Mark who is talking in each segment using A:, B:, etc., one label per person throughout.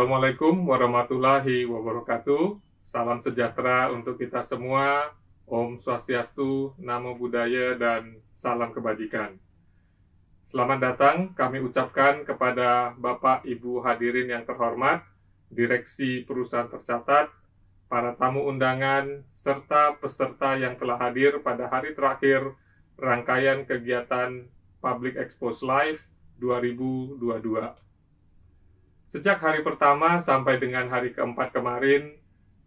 A: Assalamualaikum warahmatullahi wabarakatuh. Salam sejahtera untuk kita semua. Om Swastiastu, Namo Buddhaya, dan salam kebajikan. Selamat datang kami ucapkan kepada Bapak Ibu hadirin yang terhormat, Direksi Perusahaan Tercatat, para tamu undangan, serta peserta yang telah hadir pada hari terakhir rangkaian kegiatan Public Expose Live 2022. Sejak hari pertama sampai dengan hari keempat kemarin,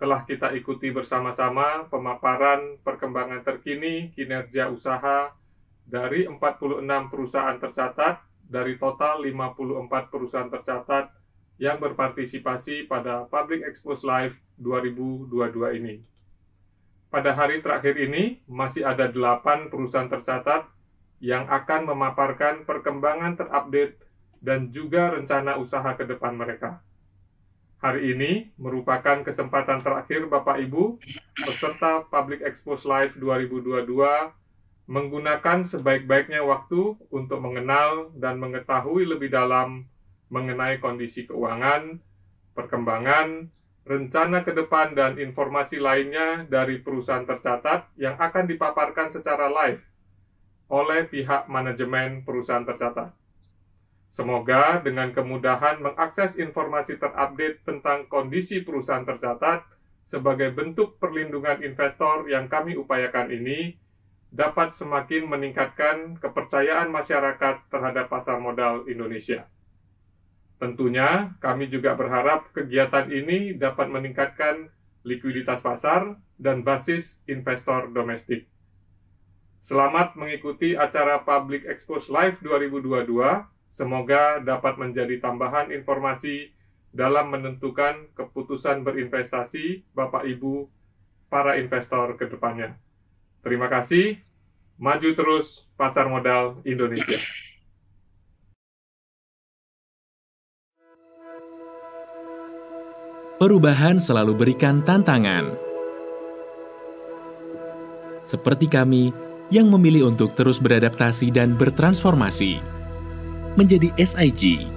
A: telah kita ikuti bersama-sama pemaparan perkembangan terkini kinerja usaha dari 46 perusahaan tercatat dari total 54 perusahaan tercatat yang berpartisipasi pada Public Expose Live 2022 ini. Pada hari terakhir ini, masih ada 8 perusahaan tercatat yang akan memaparkan perkembangan terupdate dan juga rencana usaha ke depan mereka. Hari ini merupakan kesempatan terakhir Bapak Ibu, peserta Public Expose Live 2022, menggunakan sebaik-baiknya waktu untuk mengenal dan mengetahui lebih dalam mengenai kondisi keuangan, perkembangan, rencana ke depan, dan informasi lainnya dari perusahaan tercatat yang akan dipaparkan secara live oleh pihak manajemen perusahaan tercatat. Semoga dengan kemudahan mengakses informasi terupdate tentang kondisi perusahaan tercatat sebagai bentuk perlindungan investor yang kami upayakan ini dapat semakin meningkatkan kepercayaan masyarakat terhadap pasar modal Indonesia. Tentunya, kami juga berharap kegiatan ini dapat meningkatkan likuiditas pasar dan basis investor domestik. Selamat mengikuti acara Public Expose Live 2022. Semoga dapat menjadi tambahan informasi dalam menentukan keputusan berinvestasi Bapak Ibu para investor ke depannya. Terima kasih. Maju terus pasar modal Indonesia.
B: Perubahan selalu berikan tantangan. Seperti kami yang memilih untuk terus beradaptasi dan bertransformasi menjadi SIG.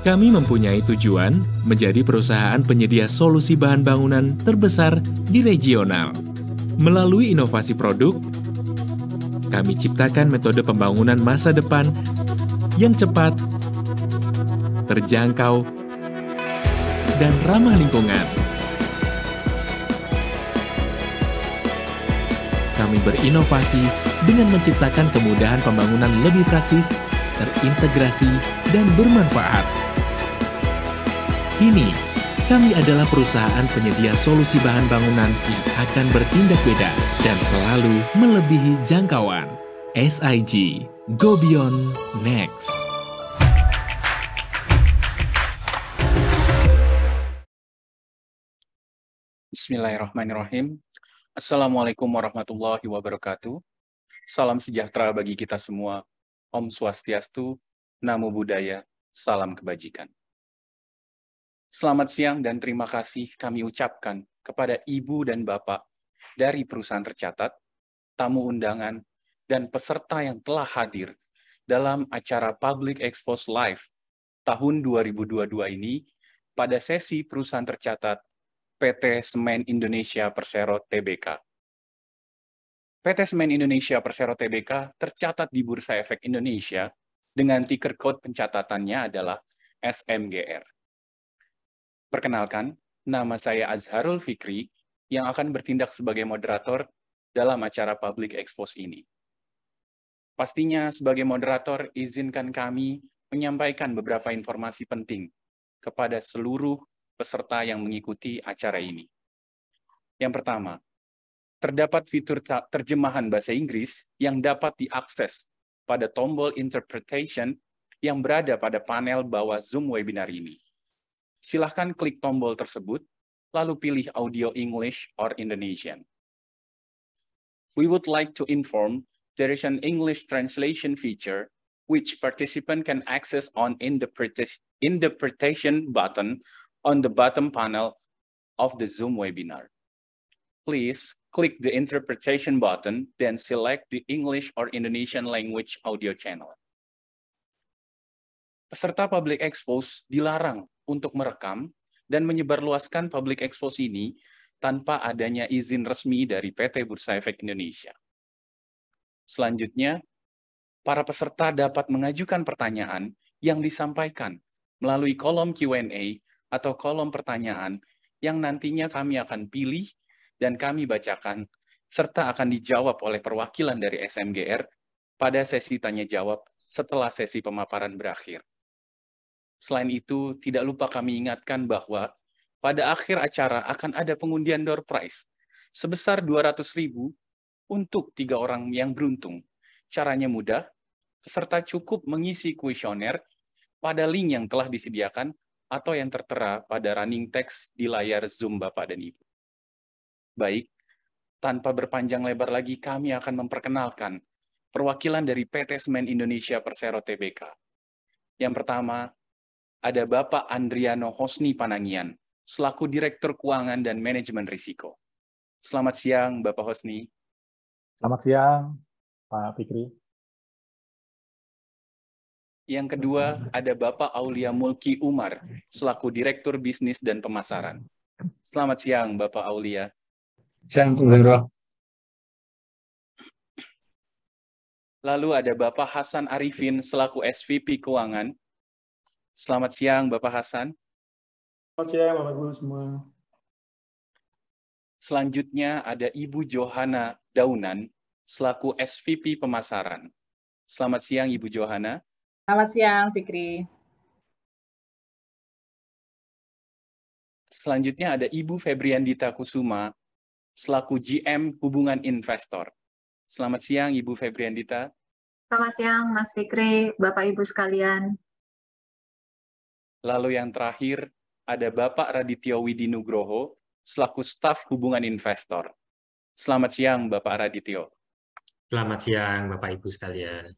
B: Kami mempunyai tujuan menjadi perusahaan penyedia solusi bahan bangunan terbesar di regional. Melalui inovasi produk, kami ciptakan metode pembangunan masa depan yang cepat, terjangkau, dan ramah lingkungan. Kami berinovasi dengan menciptakan kemudahan pembangunan lebih praktis, terintegrasi, dan bermanfaat. Kini, kami adalah perusahaan penyedia solusi bahan bangunan yang akan bertindak beda dan selalu melebihi jangkauan. SIG, Go Beyond Next.
C: Bismillahirrahmanirrahim. Assalamualaikum warahmatullahi wabarakatuh. Salam sejahtera bagi kita semua. Om Swastiastu, Namo Buddhaya, salam kebajikan. Selamat siang dan terima kasih kami ucapkan kepada Ibu dan Bapak dari perusahaan tercatat, tamu undangan, dan peserta yang telah hadir dalam acara Public Expose Live tahun 2022 ini pada sesi perusahaan tercatat PT Semen Indonesia Persero Tbk. PT Semen Indonesia Persero Tbk tercatat di Bursa Efek Indonesia dengan ticker code pencatatannya adalah SMGR. Perkenalkan, nama saya Azharul Fikri yang akan bertindak sebagai moderator dalam acara Public Expose ini. Pastinya sebagai moderator, izinkan kami menyampaikan beberapa informasi penting kepada seluruh peserta yang mengikuti acara ini. Yang pertama, terdapat fitur terjemahan bahasa Inggris yang dapat diakses pada tombol interpretation yang berada pada panel bawah Zoom webinar ini. Silahkan klik tombol tersebut, lalu pilih audio English or Indonesian. We would like to inform there is an English translation feature which participant can access on interpretation button on the bottom panel of the Zoom webinar. Please click the interpretation button, then select the English or Indonesian language audio channel. Peserta Public Expose dilarang untuk merekam dan menyebarluaskan public expose ini tanpa adanya izin resmi dari PT Bursa Efek Indonesia. Selanjutnya, para peserta dapat mengajukan pertanyaan yang disampaikan melalui kolom Q&A atau kolom pertanyaan yang nantinya kami akan pilih dan kami bacakan, serta akan dijawab oleh perwakilan dari SMGR pada sesi tanya-jawab setelah sesi pemaparan berakhir. Selain itu, tidak lupa kami ingatkan bahwa pada akhir acara akan ada pengundian door prize sebesar 200.000 untuk 3 orang yang beruntung. Caranya mudah, peserta cukup mengisi kuesioner pada link yang telah disediakan atau yang tertera pada running text di layar Zoom Bapak dan Ibu. Baik, tanpa berpanjang lebar lagi, kami akan memperkenalkan perwakilan dari PT Semen Indonesia Persero Tbk. Yang pertama, ada Bapak Andriano Hosni Panangian, selaku Direktur Keuangan dan Manajemen Risiko. Selamat siang, Bapak Hosni.
D: Selamat siang, Pak Fikri.
C: Yang kedua, ada Bapak Aulia Mulki Umar, selaku Direktur Bisnis dan Pemasaran. Selamat siang, Bapak Aulia.
E: Siang, Bro.
C: Lalu ada Bapak Hasan Arifin, selaku SVP Keuangan. Selamat siang, Bapak Hasan.
E: Selamat siang, Bapak Ibu semua.
C: Selanjutnya ada Ibu Johana Daunan, selaku SVP Pemasaran. Selamat siang, Ibu Johana.
F: Selamat siang, Fikri.
C: Selanjutnya ada Ibu Febriandita Kusuma, selaku GM Hubungan Investor. Selamat siang, Ibu Febriandita.
G: Selamat siang, Mas Fikri, Bapak Ibu sekalian.
C: Lalu yang terakhir, ada Bapak Radityo Widinugroho, selaku Staf Hubungan Investor. Selamat siang, Bapak Radityo.
H: Selamat siang, Bapak Ibu sekalian.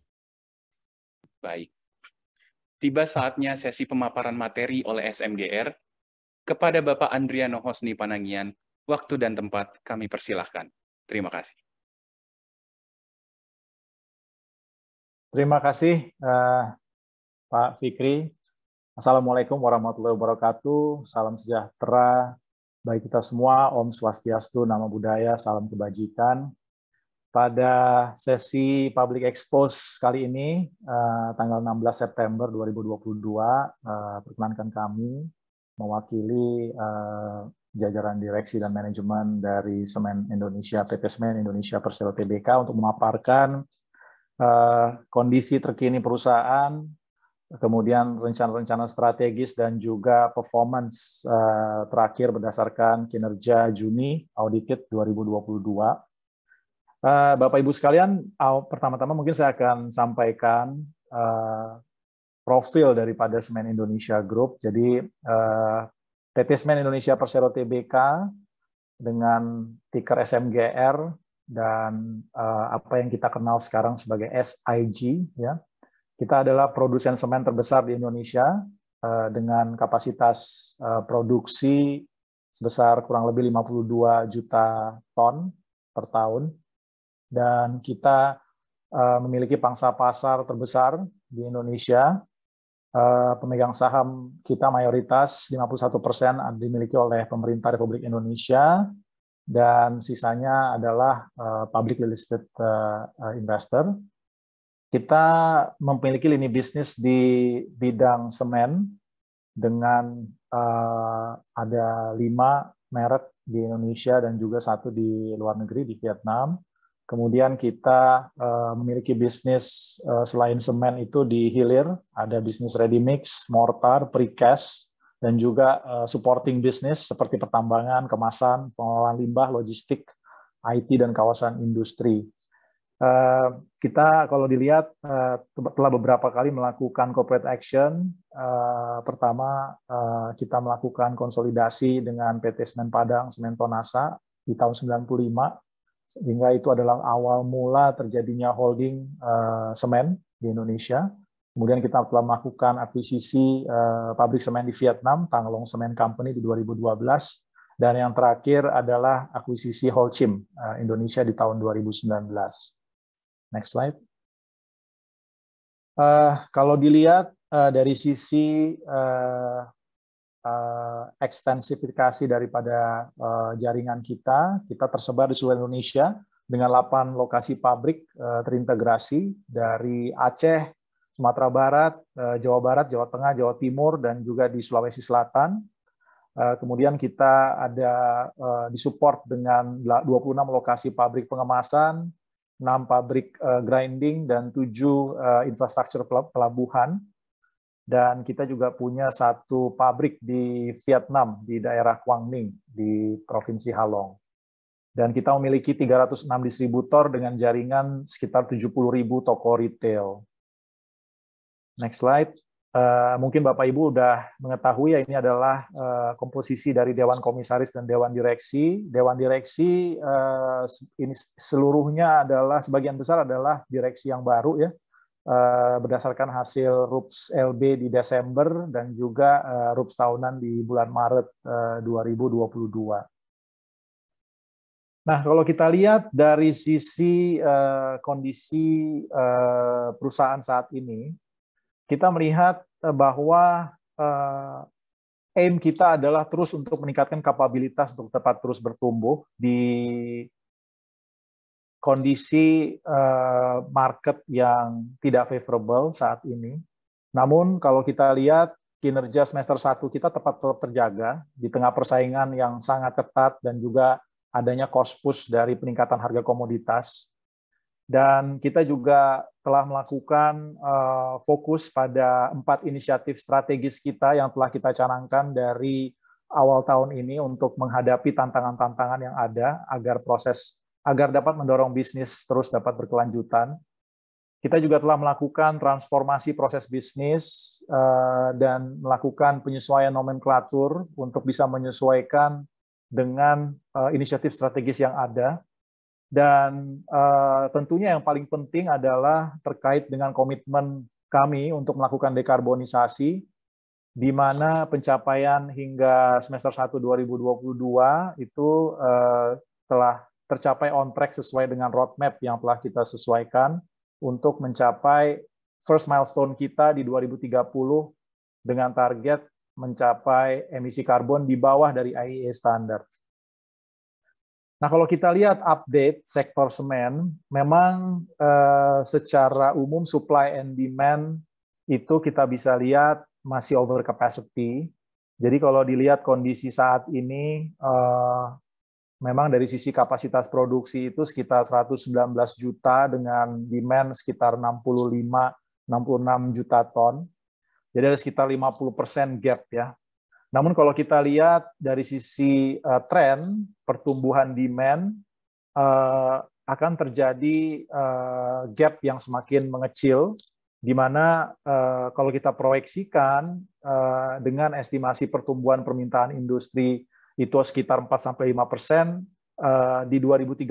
C: Baik. Tiba saatnya sesi pemaparan materi oleh SMGR. Kepada Bapak Andriano Hosni Panangian, waktu dan tempat kami persilahkan. Terima kasih.
D: Terima kasih, Pak Fikri. Assalamualaikum warahmatullahi wabarakatuh. Salam sejahtera bagi kita semua. Om Swastiastu, Namo Buddhaya, salam kebajikan. Pada sesi Public Expose kali ini, tanggal 16 September 2022, perkenankan kami mewakili jajaran direksi dan manajemen dari Semen Indonesia, PT Semen Indonesia Persero Tbk untuk memaparkan kondisi terkini perusahaan, kemudian rencana-rencana strategis dan juga performance terakhir berdasarkan kinerja Juni audited 2022. Bapak Ibu sekalian, pertama-tama mungkin saya akan sampaikan profil daripada Semen Indonesia Group. Jadi PT Semen Indonesia Persero Tbk dengan ticker SMGR dan apa yang kita kenal sekarang sebagai SIG, ya. Kita adalah produsen semen terbesar di Indonesia dengan kapasitas produksi sebesar kurang lebih 52 juta ton per tahun. Dan kita memiliki pangsa pasar terbesar di Indonesia. Pemegang saham kita mayoritas 51% dimiliki oleh pemerintah Republik Indonesia, dan sisanya adalah public listed investor. Kita memiliki lini bisnis di bidang semen dengan ada 5 merek di Indonesia dan juga 1 di luar negeri di Vietnam. Kemudian kita memiliki bisnis selain semen itu di hilir, ada bisnis ready mix, mortar, precast, dan juga supporting business seperti pertambangan, kemasan, pengelolaan limbah, logistik, IT, dan kawasan industri. Kita kalau dilihat telah beberapa kali melakukan corporate action. Pertama, kita melakukan konsolidasi dengan PT Semen Padang, Semen Tonasa di tahun 95. Sehingga itu adalah awal mula terjadinya holding semen di Indonesia. Kemudian kita telah melakukan akuisisi pabrik semen di Vietnam, Tanglong Cement Company di 2012. Dan yang terakhir adalah akuisisi Holcim Indonesia di tahun 2019. Next slide. Kalau dilihat dari sisi ekstensifikasi daripada jaringan kita tersebar di seluruh Indonesia dengan 8 lokasi pabrik terintegrasi dari Aceh, Sumatera Barat, Jawa Barat, Jawa Tengah, Jawa Timur, dan juga di Sulawesi Selatan. Kemudian kita ada disupport dengan 26 lokasi pabrik pengemasan, 6 pabrik grinding, dan 7 infrastruktur pelabuhan. Dan kita juga punya 1 pabrik di Vietnam, di daerah Quang Ninh, di Provinsi Halong. Dan kita memiliki 306 distributor dengan jaringan sekitar 70.000 toko retail. Next slide. Mungkin Bapak Ibu udah mengetahui ya, ini adalah komposisi dari Dewan Komisaris dan Dewan Direksi. Dewan Direksi ini seluruhnya adalah, sebagian besar adalah direksi yang baru ya, berdasarkan hasil RUPS LB di Desember dan juga RUPS tahunan di bulan Maret 2022. Nah, kalau kita lihat dari sisi kondisi perusahaan saat ini, kita melihat bahwa aim kita adalah terus untuk meningkatkan kapabilitas untuk dapat terus bertumbuh di kondisi market yang tidak favorable saat ini. Namun kalau kita lihat kinerja semester 1 kita tetap terjaga di tengah persaingan yang sangat ketat dan juga adanya cost push dari peningkatan harga komoditas. Dan kita juga telah melakukan fokus pada 4 inisiatif strategis kita yang telah kita canangkan dari awal tahun ini untuk menghadapi tantangan-tantangan yang ada agar dapat mendorong bisnis terus dapat berkelanjutan. Kita juga telah melakukan transformasi proses bisnis dan melakukan penyesuaian nomenklatur untuk bisa menyesuaikan dengan inisiatif strategis yang ada. Dan tentunya yang paling penting adalah terkait dengan komitmen kami untuk melakukan dekarbonisasi, di mana pencapaian hingga semester 1 2022 itu telah tercapai on track sesuai dengan roadmap yang telah kita sesuaikan untuk mencapai first milestone kita di 2030 dengan target mencapai emisi karbon di bawah dari IEA standar. Nah, kalau kita lihat update sektor semen, memang secara umum supply and demand itu kita bisa lihat masih over capacity. Jadi kalau dilihat kondisi saat ini, memang dari sisi kapasitas produksi itu sekitar 119 juta dengan demand sekitar 65-66 juta ton. Jadi ada sekitar 50% gap ya. Namun kalau kita lihat dari sisi tren pertumbuhan demand akan terjadi gap yang semakin mengecil, di mana kalau kita proyeksikan dengan estimasi pertumbuhan permintaan industri itu sekitar 4-5%, di 2031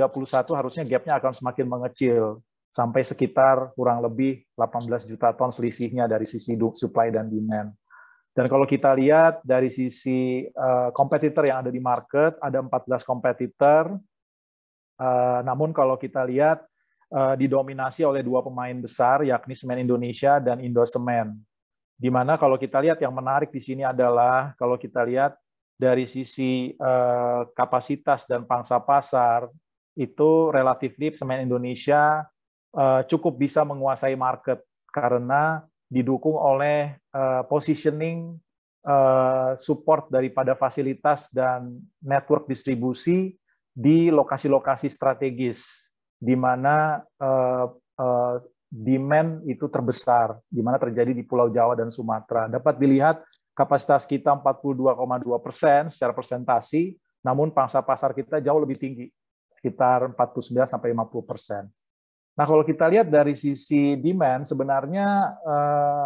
D: harusnya gapnya akan semakin mengecil sampai sekitar kurang lebih 18 juta ton selisihnya dari sisi supply dan demand. Dan kalau kita lihat dari sisi kompetitor yang ada di market, ada 14 kompetitor, namun kalau kita lihat didominasi oleh 2 pemain besar, yakni Semen Indonesia dan Indosemen. Di mana kalau kita lihat yang menarik di sini adalah, kalau kita lihat dari sisi kapasitas dan pangsa pasar, itu relatif Semen Indonesia cukup bisa menguasai market karena didukung oleh positioning support daripada fasilitas dan network distribusi di lokasi-lokasi strategis, di mana demand itu terbesar, di mana terjadi di Pulau Jawa dan Sumatera. Dapat dilihat kapasitas kita 42,2% secara persentasi, namun pangsa pasar kita jauh lebih tinggi, sekitar 49-50%. Nah, kalau kita lihat dari sisi demand, sebenarnya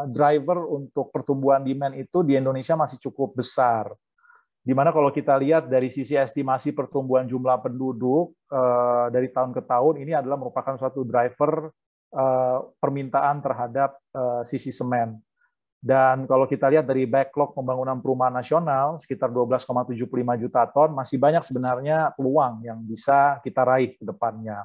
D: driver untuk pertumbuhan demand itu di Indonesia masih cukup besar. Di mana kalau kita lihat dari sisi estimasi pertumbuhan jumlah penduduk dari tahun ke tahun, ini adalah merupakan suatu driver permintaan terhadap sisi semen. Dan kalau kita lihat dari backlog pembangunan perumahan nasional, sekitar 12,75 juta ton, masih banyak sebenarnya peluang yang bisa kita raih ke depannya.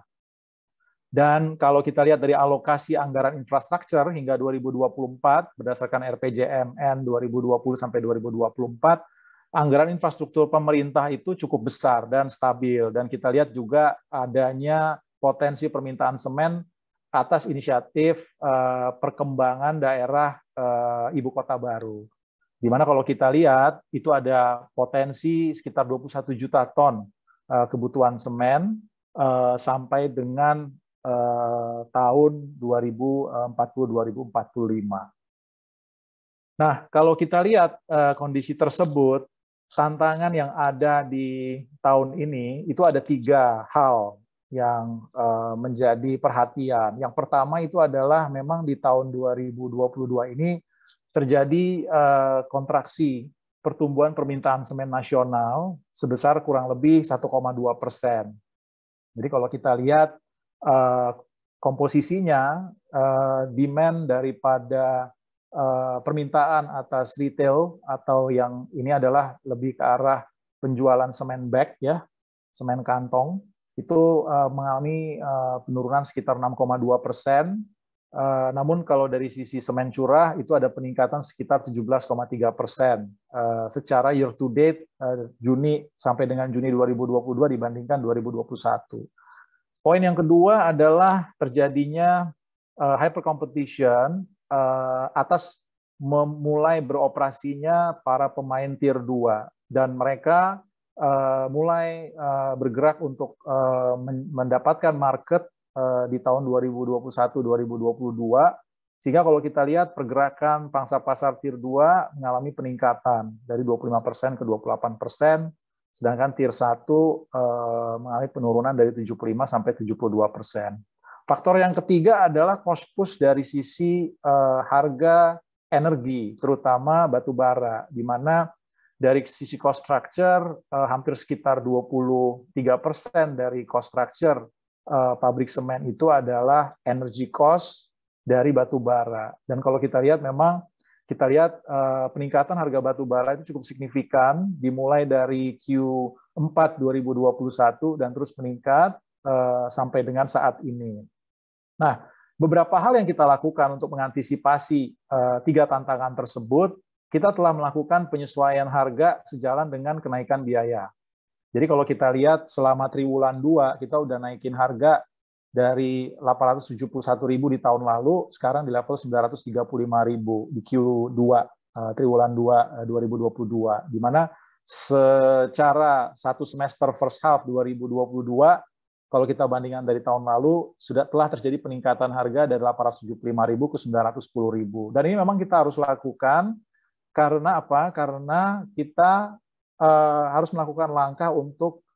D: Dan kalau kita lihat dari alokasi anggaran infrastruktur hingga 2024 berdasarkan RPJMN 2020 sampai 2024, anggaran infrastruktur pemerintah itu cukup besar dan stabil, dan kita lihat juga adanya potensi permintaan semen atas inisiatif perkembangan daerah ibu kota baru. Di mana kalau kita lihat itu ada potensi sekitar 21 juta ton kebutuhan semen sampai dengan tahun 2040-2045. Nah, kalau kita lihat kondisi tersebut, tantangan yang ada di tahun ini itu ada 3 hal yang menjadi perhatian. Yang pertama itu adalah memang di tahun 2022 ini terjadi kontraksi pertumbuhan permintaan semen nasional sebesar kurang lebih 1,2%. Jadi kalau kita lihat komposisinya, demand daripada permintaan atas retail atau yang ini adalah lebih ke arah penjualan semen bag ya, semen kantong itu mengalami penurunan sekitar 6,2%. Namun kalau dari sisi semen curah itu ada peningkatan sekitar 17,3% secara year to date Juni sampai dengan Juni 2022 dibandingkan 2021. Poin yang kedua adalah terjadinya hyper competition atas memulai beroperasinya para pemain tier 2 dan mereka mulai bergerak untuk mendapatkan market di tahun 2021-2022 sehingga kalau kita lihat pergerakan pangsa pasar tier 2 mengalami peningkatan dari 25% ke 28%, sedangkan tier 1 mengalami penurunan dari 75 sampai 72%. Faktor yang ketiga adalah cost push dari sisi harga energi, terutama batu bara, di mana dari sisi cost structure hampir sekitar 23% dari cost structure pabrik semen itu adalah energy cost dari batu bara. Dan kalau kita lihat memang peningkatan harga batu bara itu cukup signifikan, dimulai dari Q4 2021 dan terus meningkat sampai dengan saat ini. Nah, beberapa hal yang kita lakukan untuk mengantisipasi 3 tantangan tersebut, kita telah melakukan penyesuaian harga sejalan dengan kenaikan biaya. Jadi kalau kita lihat selama triwulan 2, kita udah naikin harga dari 871.000 di tahun lalu, sekarang di level 935.000 di Q2 triwulan 2 2022, di mana secara satu semester first half 2022 kalau kita bandingkan dari tahun lalu, telah terjadi peningkatan harga dari 875.000 ke 910.000. Dan ini memang kita harus lakukan, karena apa? Karena kita harus melakukan langkah untuk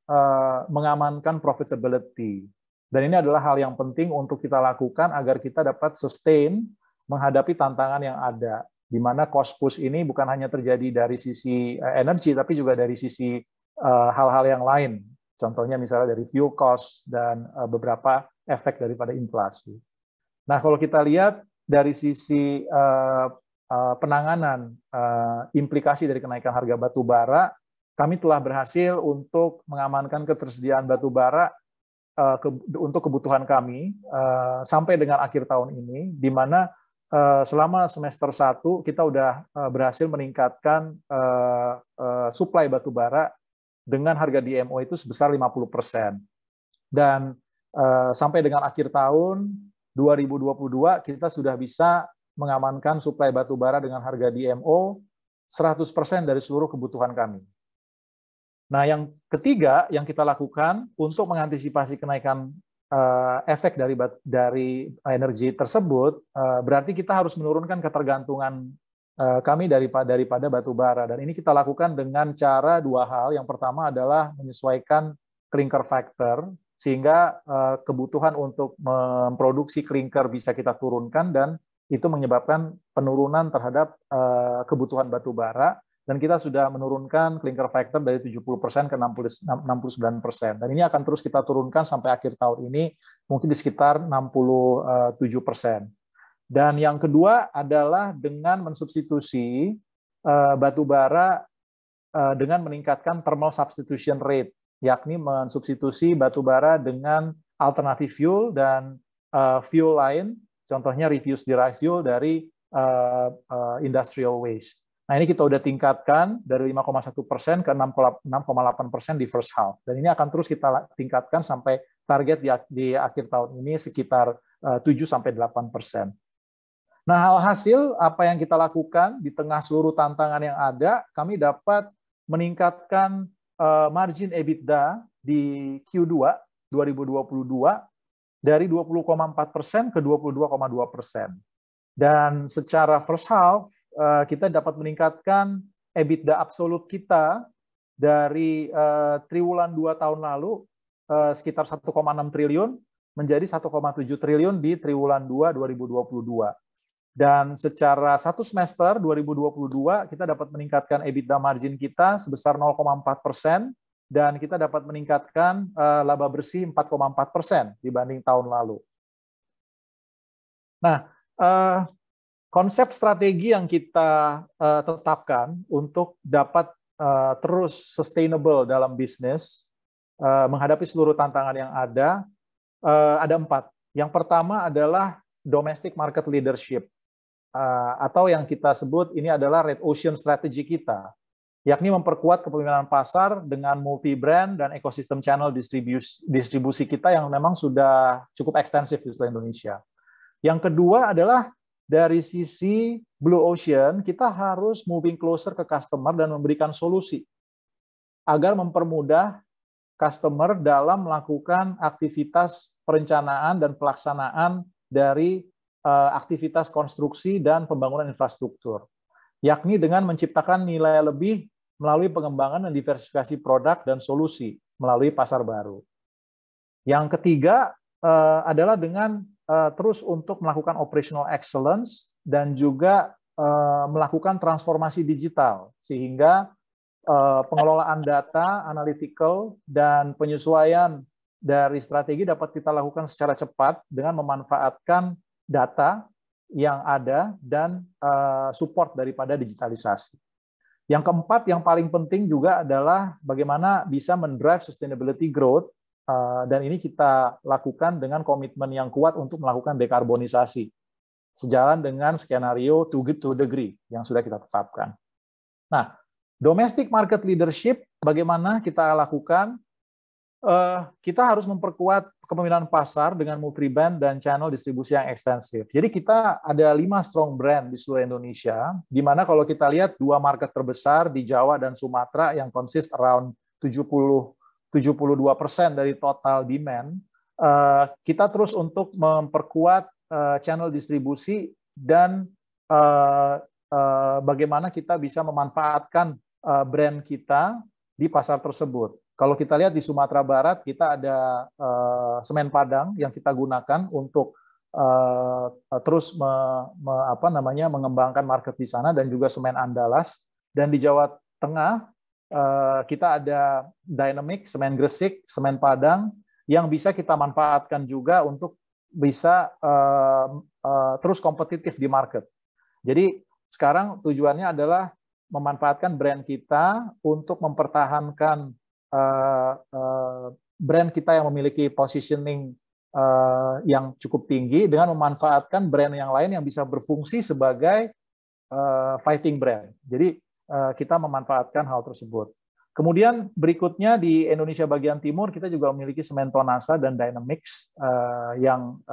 D: mengamankan profitability. Dan ini adalah hal yang penting untuk kita lakukan agar kita dapat sustain menghadapi tantangan yang ada. Di mana cost push ini bukan hanya terjadi dari sisi energi, tapi juga dari sisi hal-hal yang lain. Contohnya misalnya dari fuel cost dan beberapa efek daripada inflasi. Nah, kalau kita lihat dari sisi penanganan implikasi dari kenaikan harga batu bara, kami telah berhasil untuk mengamankan ketersediaan batu bara untuk kebutuhan kami sampai dengan akhir tahun ini, di mana selama semester 1 kita sudah berhasil meningkatkan suplai batu bara dengan harga DMO itu sebesar 50%. Dan sampai dengan akhir tahun 2022 kita sudah bisa mengamankan suplai batu bara dengan harga DMO 100% dari seluruh kebutuhan kami. Nah, yang ketiga yang kita lakukan untuk mengantisipasi kenaikan efek dari energi tersebut, berarti kita harus menurunkan ketergantungan kami daripada batu bara, dan ini kita lakukan dengan cara 2 hal. Yang pertama adalah menyesuaikan clinker factor sehingga kebutuhan untuk memproduksi clinker bisa kita turunkan, dan itu menyebabkan penurunan terhadap kebutuhan batu bara, dan kita sudah menurunkan clinker factor dari 70% ke 69%, dan ini akan terus kita turunkan sampai akhir tahun ini mungkin di sekitar 67%. Dan yang kedua adalah dengan mensubstitusi batu bara dengan meningkatkan thermal substitution rate, yakni mensubstitusi batu bara dengan alternatif fuel dan fuel lain, contohnya refuse derived fuel dari industrial waste. Nah, ini kita udah tingkatkan dari 5,1% ke 6,8% di first half. Dan ini akan terus kita tingkatkan sampai target di akhir tahun ini sekitar 7-8%. Nah, hasil apa yang kita lakukan di tengah seluruh tantangan yang ada, kami dapat meningkatkan margin EBITDA di Q2 2022 dari 20,4% ke 22,2%. Dan secara first half, kita dapat meningkatkan EBITDA absolut kita dari triwulan 2 tahun lalu sekitar 1,6 triliun menjadi 1,7 triliun di triwulan 2 2022. Dan secara satu semester 2022 kita dapat meningkatkan EBITDA margin kita sebesar 0,4% dan kita dapat meningkatkan laba bersih 4,4% dibanding tahun lalu. Nah, konsep strategi yang kita tetapkan untuk dapat terus sustainable dalam bisnis, menghadapi seluruh tantangan yang ada 4. Yang pertama adalah domestic market leadership, atau yang kita sebut ini adalah Red Ocean Strategy kita, yakni memperkuat kepemimpinan pasar dengan multi-brand dan ekosistem channel distribusi kita yang memang sudah cukup ekstensif di seluruh Indonesia. Yang kedua adalah dari sisi Blue Ocean, kita harus moving closer ke customer dan memberikan solusi agar mempermudah customer dalam melakukan aktivitas perencanaan dan pelaksanaan dari aktivitas konstruksi dan pembangunan infrastruktur, yakni dengan menciptakan nilai lebih melalui pengembangan dan diversifikasi produk dan solusi melalui pasar baru. Yang ketiga adalah dengan terus untuk melakukan operational excellence dan juga melakukan transformasi digital, sehingga pengelolaan data, analytical, dan penyesuaian dari strategi dapat kita lakukan secara cepat dengan memanfaatkan data yang ada dan support daripada digitalisasi. Yang keempat, yang paling penting juga adalah bagaimana bisa mendrive sustainability growth, dan ini kita lakukan dengan komitmen yang kuat untuk melakukan dekarbonisasi, sejalan dengan skenario too good to degree yang sudah kita tetapkan. Nah, domestic market leadership, bagaimana kita lakukan? Kita harus memperkuat kepemimpinan pasar dengan multi-brand dan channel distribusi yang ekstensif. Jadi kita ada 5 strong brand di seluruh Indonesia, di mana kalau kita lihat 2 market terbesar di Jawa dan Sumatera yang consist around 72% dari total demand, kita terus untuk memperkuat channel distribusi dan bagaimana kita bisa memanfaatkan brand kita di pasar tersebut. Kalau kita lihat di Sumatera Barat, kita ada semen Padang yang kita gunakan untuk terus mengembangkan market di sana, dan juga semen Andalas. Dan di Jawa Tengah, kita ada Dynamic, semen Gresik, semen Padang, yang bisa kita manfaatkan juga untuk bisa terus kompetitif di market. Jadi sekarang tujuannya adalah memanfaatkan brand kita untuk mempertahankan brand kita yang memiliki positioning yang cukup tinggi dengan memanfaatkan brand yang lain yang bisa berfungsi sebagai fighting brand. Jadi kita memanfaatkan hal tersebut. Kemudian berikutnya di Indonesia bagian timur kita juga memiliki semen Tonasa dan Dynamics yang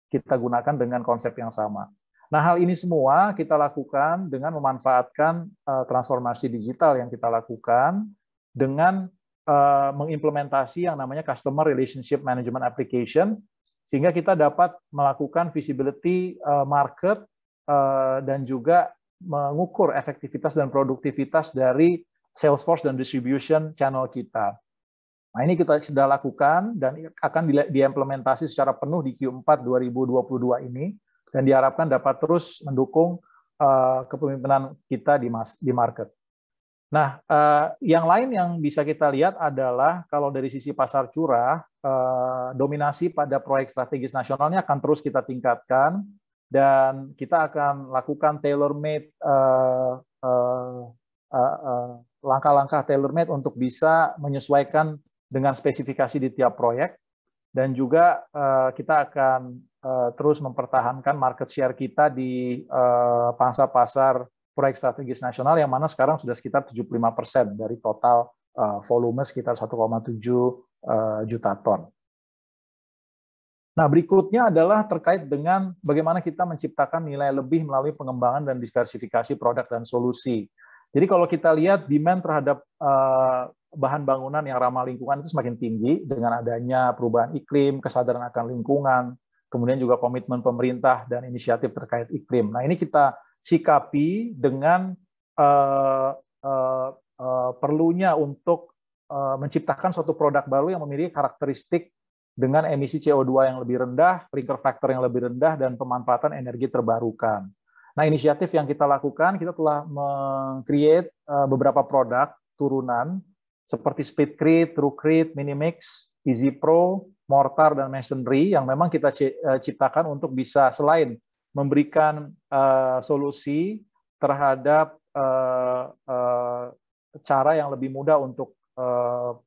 D: kita gunakan dengan konsep yang sama. Nah, hal ini semua kita lakukan dengan memanfaatkan transformasi digital yang kita lakukan dengan mengimplementasi yang namanya Customer Relationship Management Application, sehingga kita dapat melakukan visibility market dan juga mengukur efektivitas dan produktivitas dari Salesforce dan distribution channel kita. Nah, ini kita sudah lakukan dan akan diimplementasi secara penuh di Q4 2022 ini, dan diharapkan dapat terus mendukung kepemimpinan kita di market. Nah, yang lain yang bisa kita lihat adalah kalau dari sisi pasar curah, dominasi pada proyek strategis nasionalnya akan terus kita tingkatkan, dan kita akan lakukan tailor-made langkah-langkah tailor-made untuk bisa menyesuaikan dengan spesifikasi di tiap proyek, dan juga kita akan terus mempertahankan market share kita di pasar-pasar proyek strategis nasional yang mana sekarang sudah sekitar 75% dari total volume sekitar 1,7 juta ton. Nah, berikutnya adalah terkait dengan bagaimana kita menciptakan nilai lebih melalui pengembangan dan diversifikasi produk dan solusi. Jadi kalau kita lihat demand terhadap bahan bangunan yang ramah lingkungan itu semakin tinggi dengan adanya perubahan iklim, kesadaran akan lingkungan, kemudian juga komitmen pemerintah dan inisiatif terkait iklim. Nah, ini kita sikapi dengan perlunya untuk menciptakan suatu produk baru yang memiliki karakteristik dengan emisi CO2 yang lebih rendah, clinker factor yang lebih rendah, dan pemanfaatan energi terbarukan. Nah, inisiatif yang kita lakukan, kita telah meng-create beberapa produk turunan seperti Speedcrete, TrueCrete, Minimix, Easy Pro, Mortar, dan Masonry yang memang kita ciptakan untuk bisa selain memberikan solusi terhadap cara yang lebih mudah untuk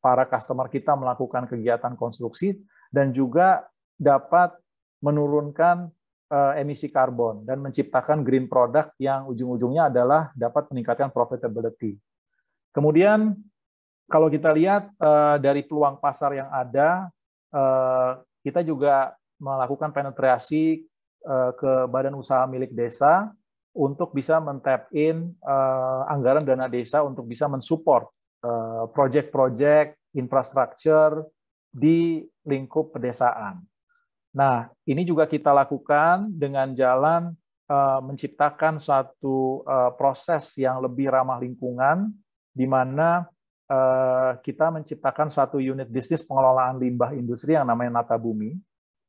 D: para customer kita melakukan kegiatan konstruksi dan juga dapat menurunkan emisi karbon dan menciptakan green product yang ujung-ujungnya adalah dapat meningkatkan profitability. Kemudian kalau kita lihat dari peluang pasar yang ada, kita juga melakukan penetrasi ke badan usaha milik desa untuk bisa men-tap-in anggaran dana desa untuk bisa mensupport proyek-proyek infrastruktur di lingkup pedesaan. Nah, ini juga kita lakukan dengan jalan menciptakan suatu proses yang lebih ramah lingkungan, di mana kita menciptakan suatu unit bisnis pengelolaan limbah industri yang namanya Natabumi.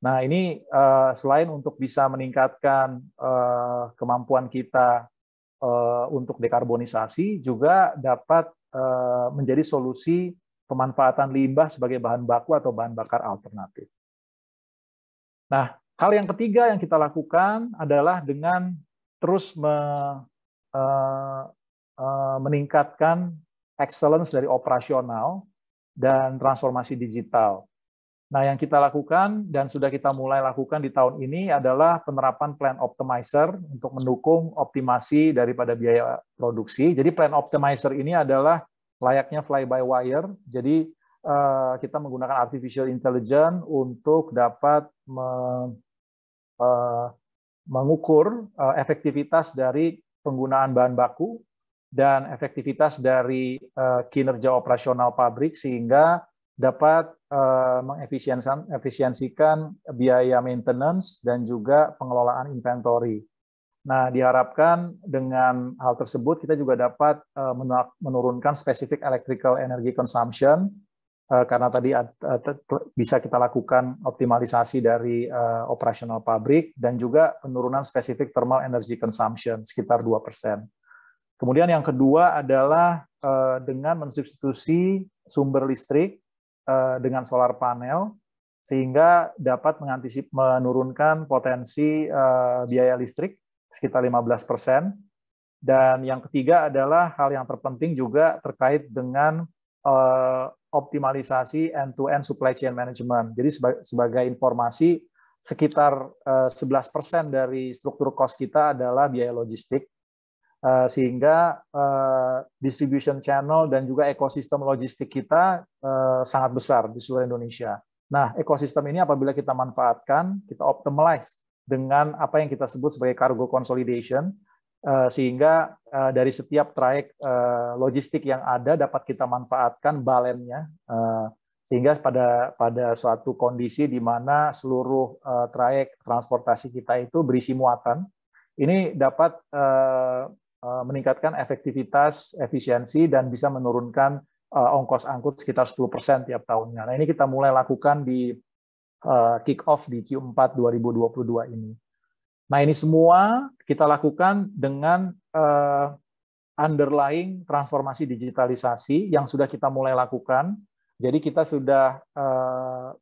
D: Nah, ini selain untuk bisa meningkatkan kemampuan kita untuk dekarbonisasi, juga dapat menjadi solusi pemanfaatan limbah sebagai bahan baku atau bahan bakar alternatif. Nah, hal yang ketiga yang kita lakukan adalah dengan terus meningkatkan excellence dari operasional dan transformasi digital. Nah, yang kita lakukan dan sudah kita mulai lakukan di tahun ini adalah penerapan Plan Optimizer untuk mendukung optimasi daripada biaya produksi. Jadi Plan Optimizer ini adalah layaknya fly-by-wire. Jadi kita menggunakan artificial intelligence untuk dapat mengukur efektivitas dari penggunaan bahan baku dan efektivitas dari kinerja operasional pabrik sehingga dapat mengefisiensikan biaya maintenance dan juga pengelolaan inventory. Nah, diharapkan dengan hal tersebut kita juga dapat menurunkan specific electrical energy consumption karena tadi bisa kita lakukan optimalisasi dari operasional pabrik dan juga penurunan specific thermal energy consumption sekitar 2%. Kemudian yang kedua adalah dengan mensubstitusi sumber listrik dengan solar panel sehingga dapat menurunkan potensi biaya listrik sekitar 15%. Dan yang ketiga adalah hal yang terpenting juga terkait dengan optimalisasi end-to-end supply chain management. Jadi sebagai informasi, sekitar 11% dari struktur cost kita adalah biaya logistik, sehingga distribution channel dan juga ekosistem logistik kita sangat besar di seluruh Indonesia. Nah, ekosistem ini apabila kita manfaatkan, kita optimize dengan apa yang kita sebut sebagai cargo consolidation, sehingga dari setiap trayek logistik yang ada dapat kita manfaatkan balennya, sehingga pada suatu kondisi di mana seluruh trayek transportasi kita itu berisi muatan, ini dapat meningkatkan efektivitas, efisiensi, dan bisa menurunkan ongkos angkut sekitar 10% tiap tahunnya. Nah, ini kita mulai lakukan di kick-off di Q4 2022 ini. Nah, ini semua kita lakukan dengan underlying transformasi digitalisasi yang sudah kita mulai lakukan. Jadi kita sudah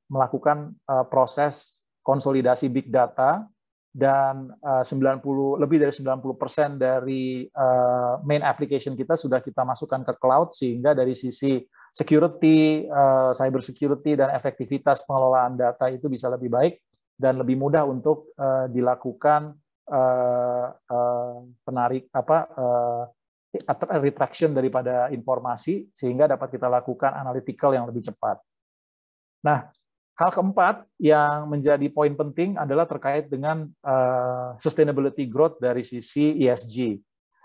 D: melakukan proses konsolidasi big data, dan lebih dari 90% dari main application kita sudah kita masukkan ke cloud, sehingga dari sisi security, cyber security, dan efektivitas pengelolaan data itu bisa lebih baik dan lebih mudah untuk dilakukan retraction daripada informasi sehingga dapat kita lakukan analytical yang lebih cepat. Nah, hal keempat yang menjadi poin penting adalah terkait dengan sustainability growth dari sisi ESG.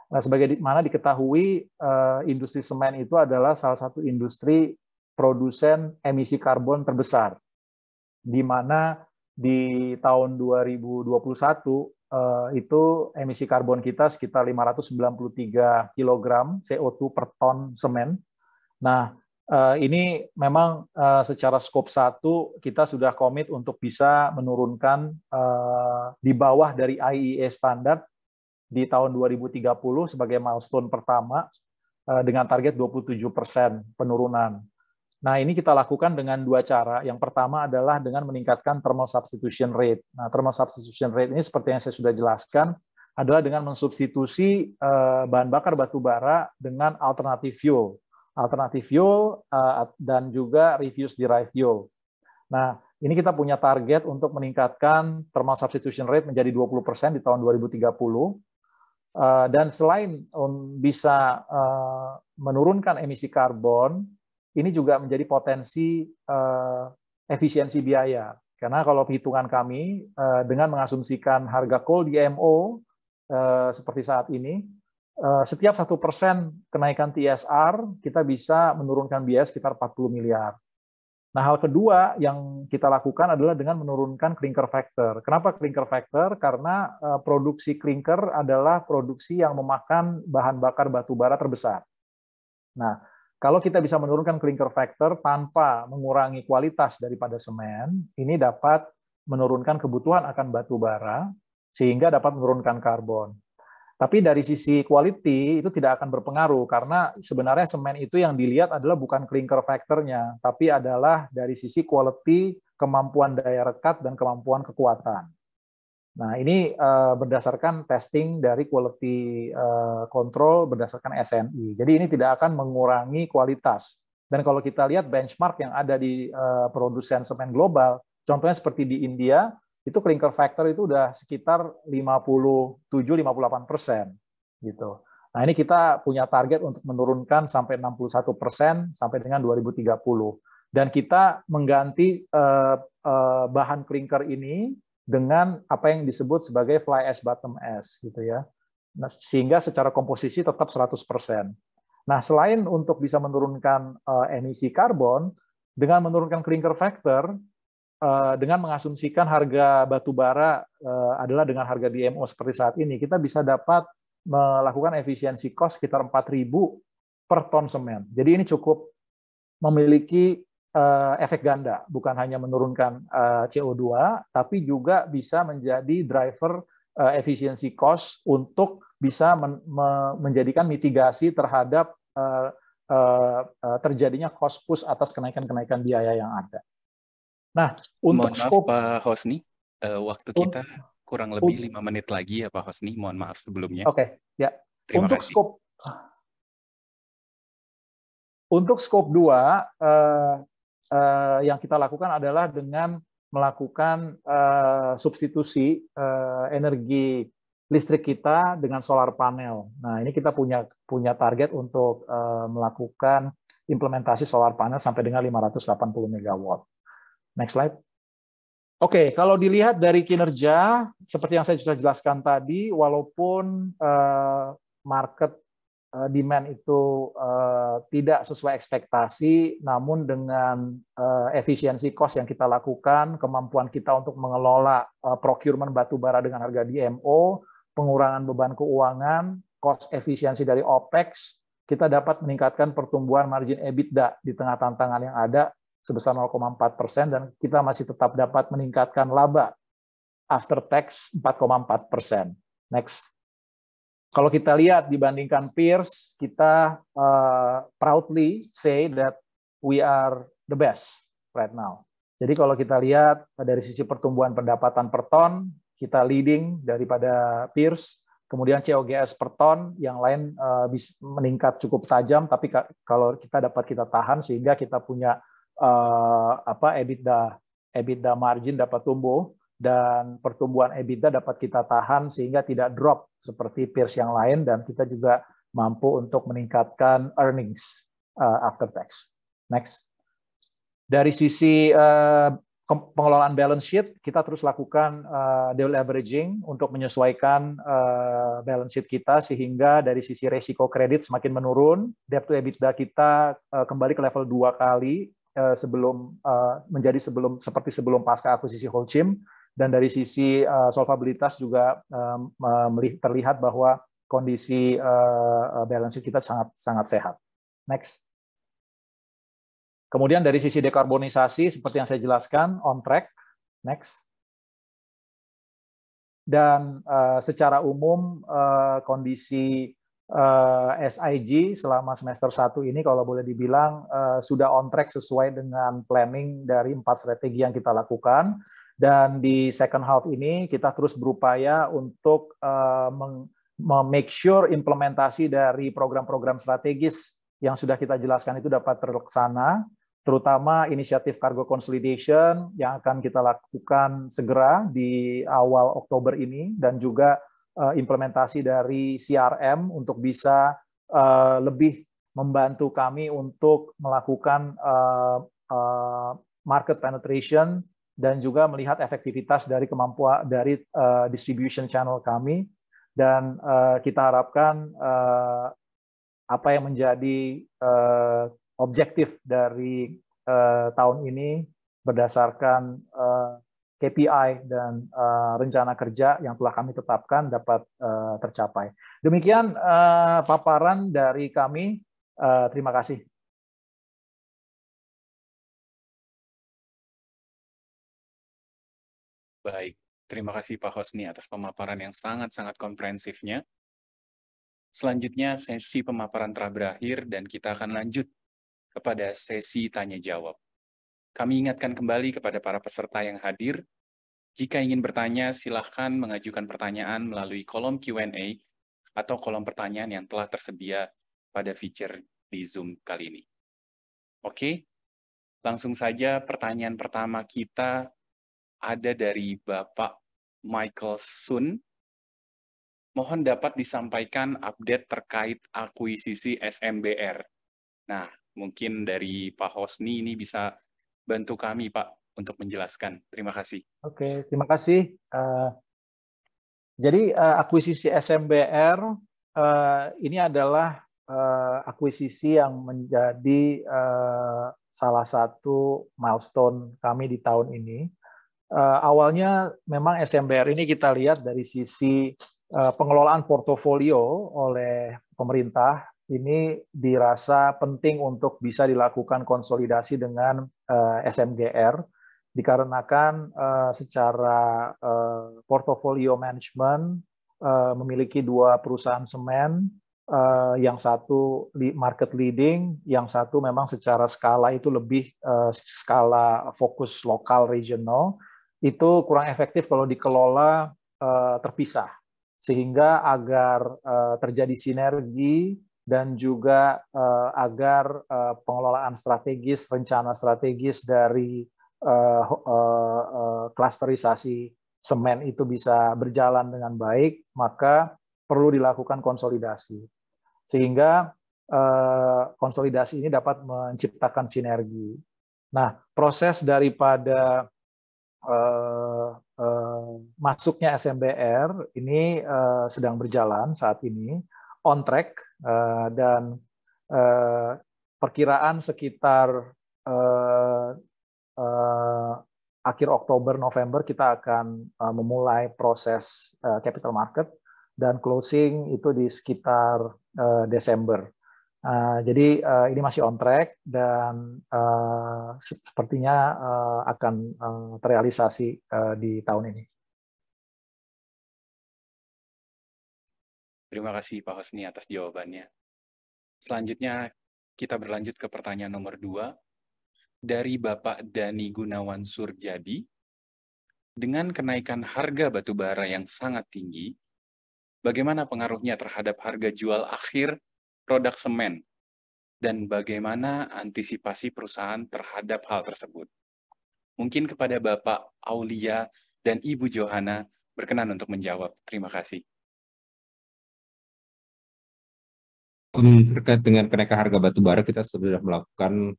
D: Nah, sebagaimana diketahui, industri semen itu adalah salah satu industri produsen emisi karbon terbesar, di mana di tahun 2021 itu emisi karbon kita sekitar 593 kg CO2 per ton semen. Nah, ini memang secara skop 1 kita sudah komit untuk bisa menurunkan di bawah dari IEA standar di tahun 2030 sebagai milestone pertama dengan target 27% penurunan. Nah, ini kita lakukan dengan dua cara. Yang pertama adalah dengan meningkatkan thermal substitution rate. Nah, thermal substitution rate ini seperti yang saya sudah jelaskan adalah dengan mensubstitusi bahan bakar batu bara dengan alternative fuel. Alternative fuel dan juga refuse derived fuel. Nah, ini kita punya target untuk meningkatkan thermal substitution rate menjadi 20% di tahun 2030. Dan selain bisa menurunkan emisi karbon, ini juga menjadi potensi efisiensi biaya. Karena kalau hitungan kami, dengan mengasumsikan harga coal DMO seperti saat ini, setiap 1% kenaikan TSR, kita bisa menurunkan biaya sekitar 40 miliar. Nah, hal kedua yang kita lakukan adalah dengan menurunkan clinker factor. Kenapa clinker factor? Karena produksi clinker adalah produksi yang memakan bahan bakar batu bara terbesar. Nah, kalau kita bisa menurunkan clinker factor tanpa mengurangi kualitas daripada semen, ini dapat menurunkan kebutuhan akan batu bara, sehingga dapat menurunkan karbon. Tapi dari sisi quality itu tidak akan berpengaruh, karena sebenarnya semen itu yang dilihat adalah bukan clinker factor-nya, tapi adalah dari sisi quality, kemampuan daya rekat, dan kemampuan kekuatan. Nah, ini berdasarkan testing dari quality control berdasarkan SNI. Jadi ini tidak akan mengurangi kualitas. Dan kalau kita lihat benchmark yang ada di produsen semen global, contohnya seperti di India, itu clinker factor itu udah sekitar 57-58% gitu. Nah, ini kita punya target untuk menurunkan sampai 61% sampai dengan 2030. Dan kita mengganti bahan clinker ini dengan apa yang disebut sebagai fly ash bottom ash gitu ya. Nah, sehingga secara komposisi tetap 100%. Nah, selain untuk bisa menurunkan emisi karbon dengan menurunkan clinker factor, dengan mengasumsikan harga batu bara adalah dengan harga DMO seperti saat ini, kita bisa dapat melakukan efisiensi cost sekitar 4.000 per ton semen. Jadi ini cukup memiliki efek ganda, bukan hanya menurunkan CO2, tapi juga bisa menjadi driver efisiensi cost untuk bisa menjadikan mitigasi terhadap terjadinya cost push atas kenaikan-kenaikan biaya yang ada. Nah, untuk
C: mohon maaf Pak Hosni, waktu kita kurang lebih 5 menit lagi ya Pak Hosni, mohon maaf sebelumnya.
D: Oke, ya.
C: Terima kasih.
D: Untuk scope 2, yang kita lakukan adalah dengan melakukan substitusi energi listrik kita dengan solar panel. Nah, ini kita punya target untuk melakukan implementasi solar panel sampai dengan 580 MW. Next slide. Oke, kalau dilihat dari kinerja, seperti yang saya sudah jelaskan tadi, walaupun market demand itu tidak sesuai ekspektasi, namun dengan efisiensi cost yang kita lakukan, kemampuan kita untuk mengelola procurement batu bara dengan harga DMO, pengurangan beban keuangan, cost efisiensi dari OPEX, kita dapat meningkatkan pertumbuhan margin EBITDA di tengah tantangan yang ada sebesar 0,4%, dan kita masih tetap dapat meningkatkan laba after tax 4,4%. Next. Kalau kita lihat dibandingkan peers, kita proudly say that we are the best right now. Jadi kalau kita lihat dari sisi pertumbuhan pendapatan per ton, kita leading daripada peers. Kemudian COGS per ton, yang lain bisa meningkat cukup tajam, tapi kalau kita tahan sehingga kita punya EBITDA margin dapat tumbuh dan pertumbuhan EBITDA dapat kita tahan sehingga tidak drop seperti peers yang lain, dan kita juga mampu untuk meningkatkan earnings after tax. Next. Dari sisi pengelolaan balance sheet, kita terus lakukan deleveraging untuk menyesuaikan balance sheet kita sehingga dari sisi resiko kredit semakin menurun, debt to EBITDA kita kembali ke level 2 kali seperti sebelum pasca akuisisi Holcim, dan dari sisi solvabilitas juga terlihat bahwa kondisi balance sheet kita sangat sehat. Next. Kemudian dari sisi dekarbonisasi, seperti yang saya jelaskan, on track. Next. Dan secara umum kondisi SIG selama semester 1 ini kalau boleh dibilang sudah on track sesuai dengan planning dari 4 strategi yang kita lakukan. Dan di second half ini kita terus berupaya untuk make sure implementasi dari program-program strategis yang sudah kita jelaskan itu dapat terlaksana, terutama inisiatif cargo consolidation yang akan kita lakukan segera di awal Oktober ini, dan juga implementasi dari CRM untuk bisa lebih membantu kami untuk melakukan market penetration dan juga melihat efektivitas dari kemampuan dari distribution channel kami, dan kita harapkan apa yang menjadi objektif dari tahun ini berdasarkan KPI dan rencana kerja yang telah kami tetapkan dapat tercapai. Demikian paparan dari kami. Terima kasih.
C: Baik, terima kasih Pak Hosni atas pemaparan yang sangat-sangat komprehensifnya. Selanjutnya sesi pemaparan telah berakhir dan kita akan lanjut kepada sesi tanya-jawab. Kami ingatkan kembali kepada para peserta yang hadir, jika ingin bertanya silahkan mengajukan pertanyaan melalui kolom Q&A atau kolom pertanyaan yang telah tersedia pada feature di Zoom kali ini. Oke, langsung saja pertanyaan pertama kita ada dari Bapak Michael Sun. Mohon dapat disampaikan update terkait akuisisi SMBR. Nah, mungkin dari Pak Hosni ini bisa bantu kami, Pak, untuk menjelaskan. Terima kasih.
D: Oke, terima kasih. Jadi akuisisi SMBR ini adalah akuisisi yang menjadi salah satu milestone kami di tahun ini. Awalnya memang SMBR ini kita lihat dari sisi pengelolaan portofolio oleh pemerintah ini dirasa penting untuk bisa dilakukan konsolidasi dengan SMGR, dikarenakan secara portofolio management memiliki 2 perusahaan semen, yang satu market leading, yang satu memang secara skala itu lebih skala fokus lokal regional, itu kurang efektif kalau dikelola terpisah. Sehingga agar terjadi sinergi dan juga agar pengelolaan strategis, rencana strategis dari klasterisasi semen itu bisa berjalan dengan baik, maka perlu dilakukan konsolidasi. Sehingga konsolidasi ini dapat menciptakan sinergi. Nah, proses daripada masuknya SMBR ini sedang berjalan saat ini, on track, dan perkiraan sekitar akhir Oktober November kita akan memulai proses capital market, dan closing itu di sekitar Desember. Jadi ini masih on track dan sepertinya akan terrealisasi di tahun ini.
C: Terima kasih Pak Hosni atas jawabannya. Selanjutnya kita berlanjut ke pertanyaan nomor 2 dari Bapak Dani Gunawan Surjadi. Dengan kenaikan harga batubara yang sangat tinggi, bagaimana pengaruhnya terhadap harga jual akhir produk semen, dan bagaimana antisipasi perusahaan terhadap hal tersebut? Mungkin kepada Bapak Aulia dan Ibu Johana berkenan untuk menjawab. Terima kasih.
I: Terkait dengan kenaikan harga batu bara, kita sudah melakukan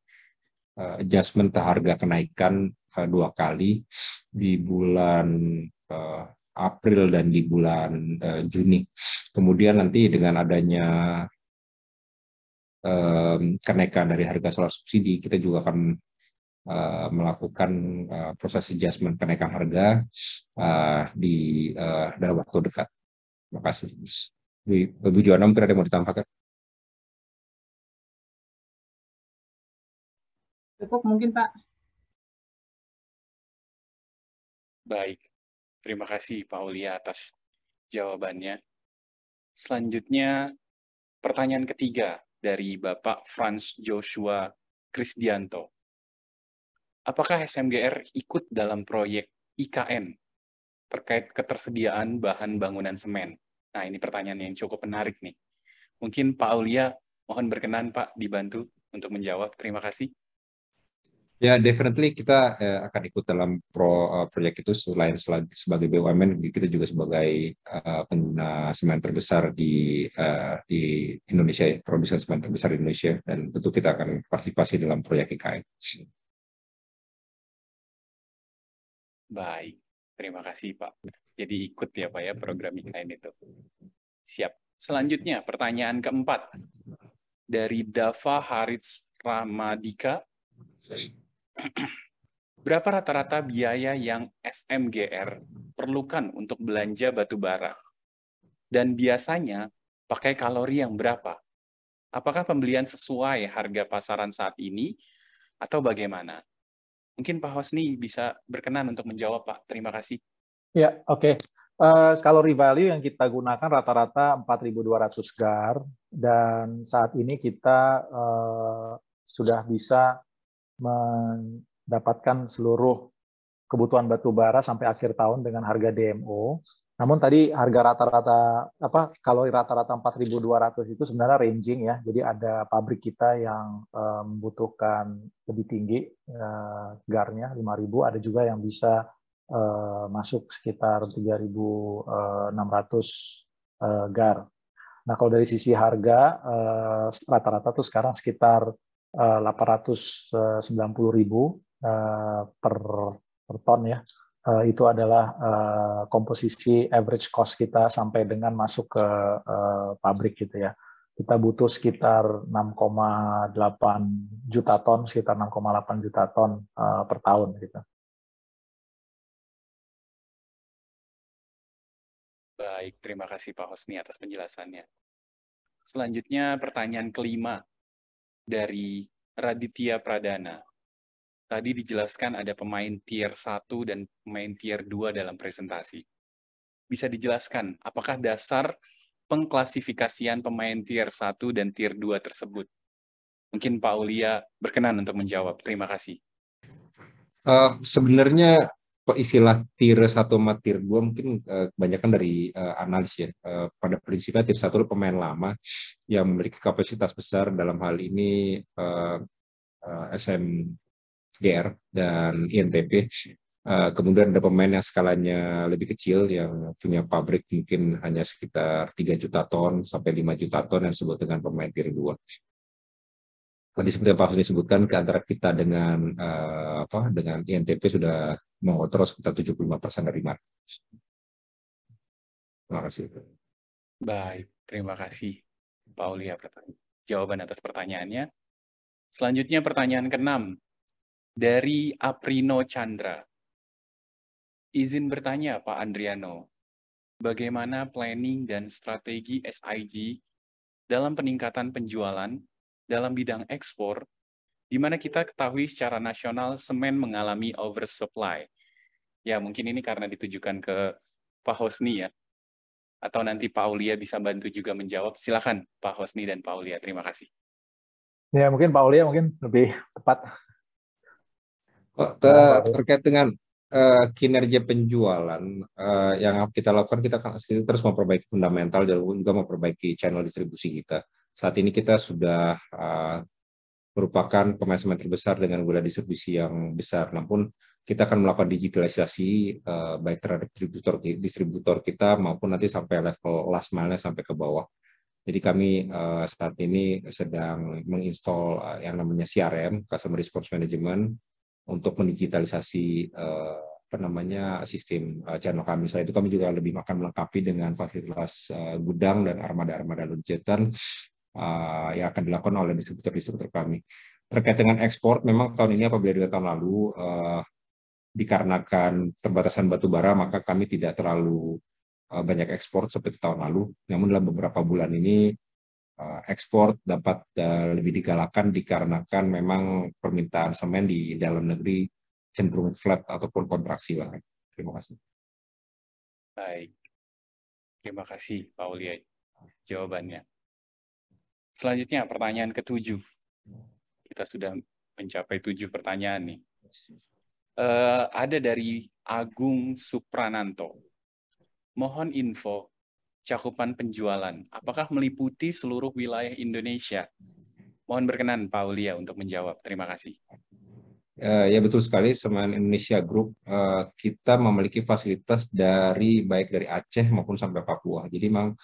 I: adjustment harga kenaikan 2 kali di bulan April dan di bulan Juni. Kemudian nanti dengan adanya kenaikan dari harga solar subsidi, kita juga akan melakukan proses adjustment kenaikan harga di dalam waktu dekat. Terima kasih. Ibu Johana, mungkin ada yang mau ditambahkan?
F: Cukup mungkin, Pak.
C: Baik, terima kasih Pak Aulia atas jawabannya. Selanjutnya, pertanyaan ketiga dari Bapak Franz Joshua Krisdianto. Apakah SMGR ikut dalam proyek IKN terkait ketersediaan bahan bangunan semen? Nah, ini pertanyaan yang cukup menarik nih. Mungkin Pak Aulia, mohon berkenan Pak dibantu untuk menjawab. Terima kasih.
I: Ya, definitely kita akan ikut dalam proyek itu. Selain sebagai BUMN, kita juga sebagai pengguna semen terbesar di Indonesia, produsen semen terbesar di Indonesia, dan tentu kita akan partisipasi dalam proyek IKN.
C: Baik, terima kasih Pak. Jadi ikut ya Pak ya program IKN itu. Siap. Selanjutnya pertanyaan keempat dari Dava Harits Ramadika. Berapa rata-rata biaya yang SMGR perlukan untuk belanja batu bara? Dan biasanya pakai kalori yang berapa? Apakah pembelian sesuai harga pasaran saat ini atau bagaimana? Mungkin Pak Hosni bisa berkenan untuk menjawab, Pak. Terima kasih.
D: Ya, oke. Kalori value yang kita gunakan rata-rata 4.200 GAR, dan saat ini kita sudah bisa mendapatkan seluruh kebutuhan batu bara sampai akhir tahun dengan harga DMO. Namun tadi harga rata-rata kalori rata-rata 4.200 itu sebenarnya ranging ya. Jadi ada pabrik kita yang membutuhkan lebih tinggi GAR-nya 5.000, ada juga yang bisa masuk sekitar 3.600 GAR. Nah, kalau dari sisi harga rata-rata tuh sekarang sekitar 890.000 per ton ya. Itu adalah komposisi average cost kita sampai dengan masuk ke pabrik gitu ya. Kita butuh sekitar 6,8 juta ton, sekitar 6,8 juta ton per tahun gitu.
C: Baik, terima kasih Pak Hosni atas penjelasannya. Selanjutnya pertanyaan kelima dari Raditya Pradana. Tadi dijelaskan ada pemain tier 1 dan pemain tier 2 dalam presentasi. Bisa dijelaskan apakah dasar pengklasifikasian pemain tier 1 dan tier 2 tersebut? Mungkin Pak Aulia berkenan untuk menjawab. Terima kasih.
I: Sebenarnya istilah tier 1 sama tier 2 mungkin kebanyakan dari analis ya. Pada prinsipnya tier 1 adalah pemain lama yang memiliki kapasitas besar, dalam hal ini SMGR dan INTP. Kemudian ada pemain yang skalanya lebih kecil yang punya pabrik mungkin hanya sekitar 3 juta ton sampai 5 juta ton yang disebut dengan pemain tier 2. Tadi seperti yang Pak Husni sebutkan, ke antara kita dengan INTP sudah mengontrol sekitar 75% dari market. Terima kasih.
C: Baik, terima kasih Pak Aulia jawaban atas pertanyaannya. Selanjutnya pertanyaan ke-6 dari Aprino Chandra. Izin bertanya Pak Andriano, bagaimana planning dan strategi SIG dalam peningkatan penjualan dalam bidang ekspor, di mana kita ketahui secara nasional semen mengalami oversupply. Ya, mungkin ini karena ditujukan ke Pak Hosni ya. Atau nanti Pak Aulia bisa bantu juga menjawab. Silakan Pak Hosni dan Pak Aulia. Terima kasih.
D: Ya, mungkin Pak Aulia mungkin lebih tepat.
I: Terkait dengan kinerja penjualan yang kita lakukan, kita terus memperbaiki fundamental dan juga memperbaiki channel distribusi kita. Saat ini kita sudah merupakan pemain semen terbesar dengan gula distribusi yang besar. Namun kita akan melakukan digitalisasi baik terhadap distributor kita maupun nanti sampai level last mile-nya sampai ke bawah. Jadi kami saat ini sedang menginstall yang namanya CRM, Customer Response Management, untuk mendigitalisasi sistem channel kami. Selain itu kami juga lebih akan melengkapi dengan fasilitas gudang dan armada-armada loncatan yang akan dilakukan oleh distributor-distributor kami. Terkait dengan ekspor, memang tahun ini apabila dari tahun lalu dikarenakan terbatasan batu bara, maka kami tidak terlalu banyak ekspor seperti tahun lalu. Namun dalam beberapa bulan ini ekspor dapat lebih digalakan dikarenakan memang permintaan semen di dalam negeri cenderung flat ataupun kontraksi lah. Terima kasih.
C: Baik, terima kasih Pak Aulia jawabannya. Selanjutnya pertanyaan ke-7. Kita sudah mencapai 7 pertanyaan nih. Ada dari Agung Suprananto. Mohon info cakupan penjualan. Apakah meliputi seluruh wilayah Indonesia? Mohon berkenan Pak Aulia untuk menjawab. Terima kasih.
I: Ya betul sekali, Semen Indonesia Group kita memiliki fasilitas baik dari Aceh maupun sampai Papua. Jadi memang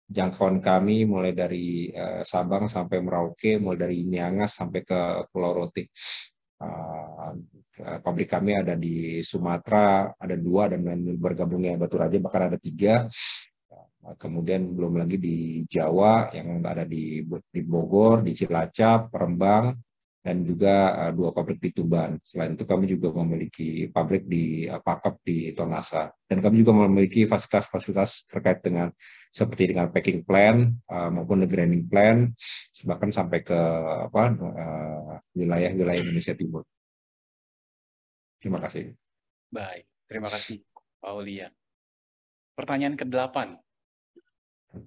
I: jangkauan kami mulai dari Sabang sampai Merauke, mulai dari Niangas sampai ke Pulau Rote. Pabrik kami ada di Sumatera, ada 2, dan bergabungnya Batu Raja bahkan ada 3. Kemudian belum lagi di Jawa yang ada di Bogor, di Cilacap, Rembang, dan juga 2 pabrik di Tuban. Selain itu kami juga memiliki pabrik di Pakep di Tonasa. Dan kami juga memiliki fasilitas-fasilitas terkait dengan seperti dengan packing plan maupun the grinding plan, bahkan sampai ke wilayah-wilayah Indonesia Timur. Terima kasih.
C: Baik, terima kasih Pak Aulia. Pertanyaan ke-8.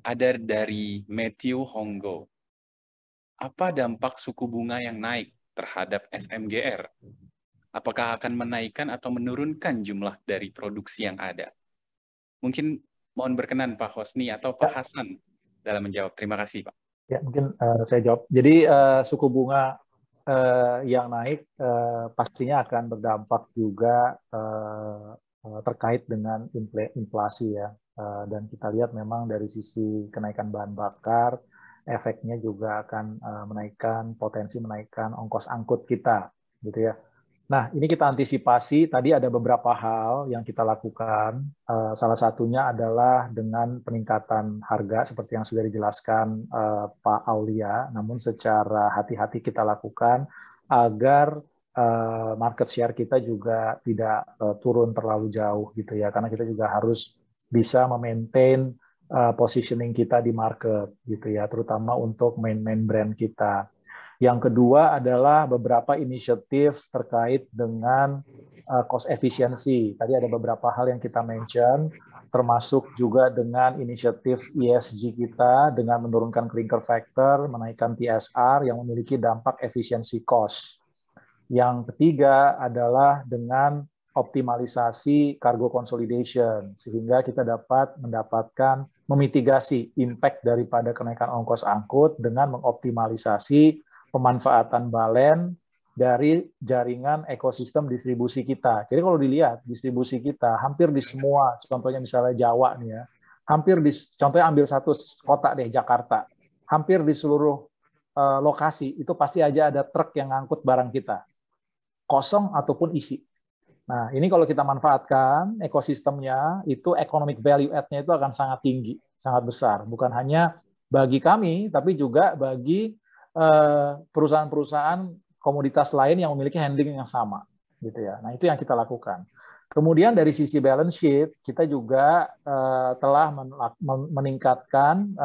C: Ada dari Matthew Honggo. Apa dampak suku bunga yang naik terhadap SMGR? Apakah akan menaikkan atau menurunkan jumlah dari produksi yang ada? Mungkin mohon berkenan Pak Hosni atau Pak Hasan dalam menjawab. Terima kasih, Pak.
D: Ya, mungkin saya jawab. Jadi suku bunga yang naik pastinya akan berdampak juga terkait dengan inflasi ya. Dan kita lihat memang dari sisi kenaikan bahan bakar, efeknya juga akan potensi menaikkan ongkos angkut kita, gitu ya. Nah, ini kita antisipasi. Tadi ada beberapa hal yang kita lakukan. Salah satunya adalah dengan peningkatan harga seperti yang sudah dijelaskan Pak Aulia. Namun secara hati-hati kita lakukan agar market share kita juga tidak turun terlalu jauh, gitu ya. Karena kita juga harus bisa memaintain positioning kita di market, gitu ya, terutama untuk main brand kita. Yang kedua adalah beberapa inisiatif terkait dengan cost efficiency. Tadi ada beberapa hal yang kita mention, termasuk juga dengan inisiatif ESG kita dengan menurunkan clinker factor, menaikkan TSR yang memiliki dampak efisiensi cost. Yang ketiga adalah dengan optimalisasi cargo consolidation, sehingga kita dapat mendapatkan memitigasi impact daripada kenaikan ongkos angkut dengan mengoptimalisasi pemanfaatan balen dari jaringan ekosistem distribusi kita. Jadi kalau dilihat distribusi kita hampir di semua, contohnya misalnya Jawa nih ya, contohnya ambil satu kota deh, Jakarta, hampir di seluruh lokasi itu pasti aja ada truk yang ngangkut barang kita, kosong ataupun isi. Nah, ini kalau kita manfaatkan ekosistemnya, itu economic value add-nya itu akan sangat tinggi, sangat besar. Bukan hanya bagi kami, tapi juga bagi perusahaan-perusahaan komoditas lain yang memiliki handling yang sama, gitu ya. Nah, itu yang kita lakukan. Kemudian dari sisi balance sheet, kita juga telah meningkatkan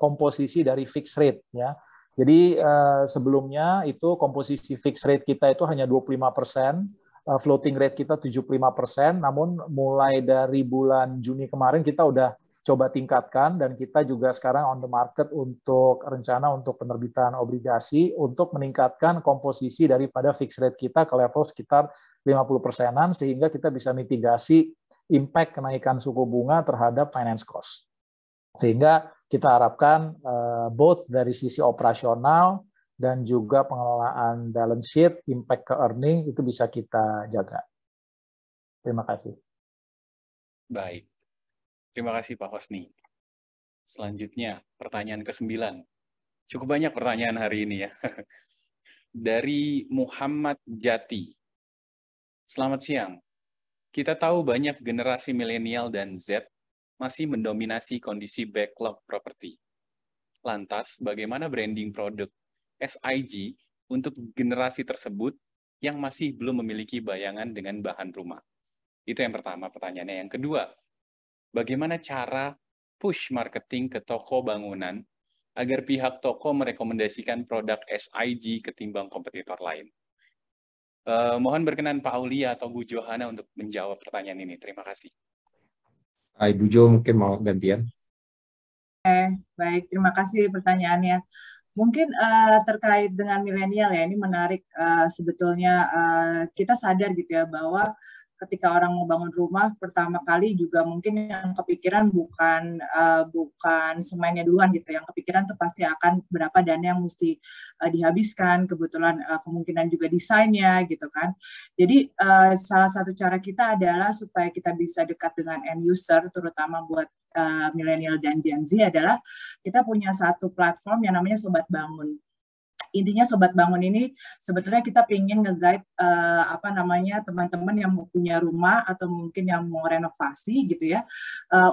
D: komposisi dari fixed rate, ya. Jadi sebelumnya itu komposisi fixed rate kita itu hanya 25%. Floating rate kita 75%, namun mulai dari bulan Juni kemarin kita udah coba tingkatkan, dan kita juga sekarang on the market untuk rencana untuk penerbitan obligasi untuk meningkatkan komposisi daripada fixed rate kita ke level sekitar 50%-an, sehingga kita bisa mitigasi impact kenaikan suku bunga terhadap finance cost. Sehingga kita harapkan both dari sisi operasional dan juga pengelolaan balance sheet, impact ke earning itu bisa kita jaga. Terima kasih.
C: Baik. Terima kasih Pak Hosni. Selanjutnya, pertanyaan ke-9. Cukup banyak pertanyaan hari ini ya. Dari Muhammad Jati. Selamat siang. Kita tahu banyak generasi milenial dan Z masih mendominasi kondisi backlog properti. Lantas, bagaimana branding produk SIG untuk generasi tersebut yang masih belum memiliki bayangan dengan bahan rumah? Itu yang pertama pertanyaannya. Yang kedua, bagaimana cara push marketing ke toko bangunan agar pihak toko merekomendasikan produk SIG ketimbang kompetitor lain? Mohon berkenan Pak Aulia atau Bu Johana untuk menjawab pertanyaan ini. Terima kasih.
I: Ibu Jo mungkin mau gantian.
F: Baik, terima kasih pertanyaannya. Mungkin terkait dengan milenial ya, ini menarik sebetulnya kita sadar gitu ya bahwa ketika orang mau bangun rumah pertama kali juga mungkin yang kepikiran bukan semennya duluan gitu, yang kepikiran tuh pasti akan berapa dana yang mesti dihabiskan, kebetulan kemungkinan juga desainnya gitu kan. Jadi salah satu cara kita adalah supaya kita bisa dekat dengan end user, terutama buat milenial dan Gen Z, adalah kita punya satu platform yang namanya Sobat Bangun. Intinya Sobat Bangun ini sebetulnya kita ingin nge-guide teman-teman yang mau punya rumah atau mungkin yang mau renovasi gitu ya,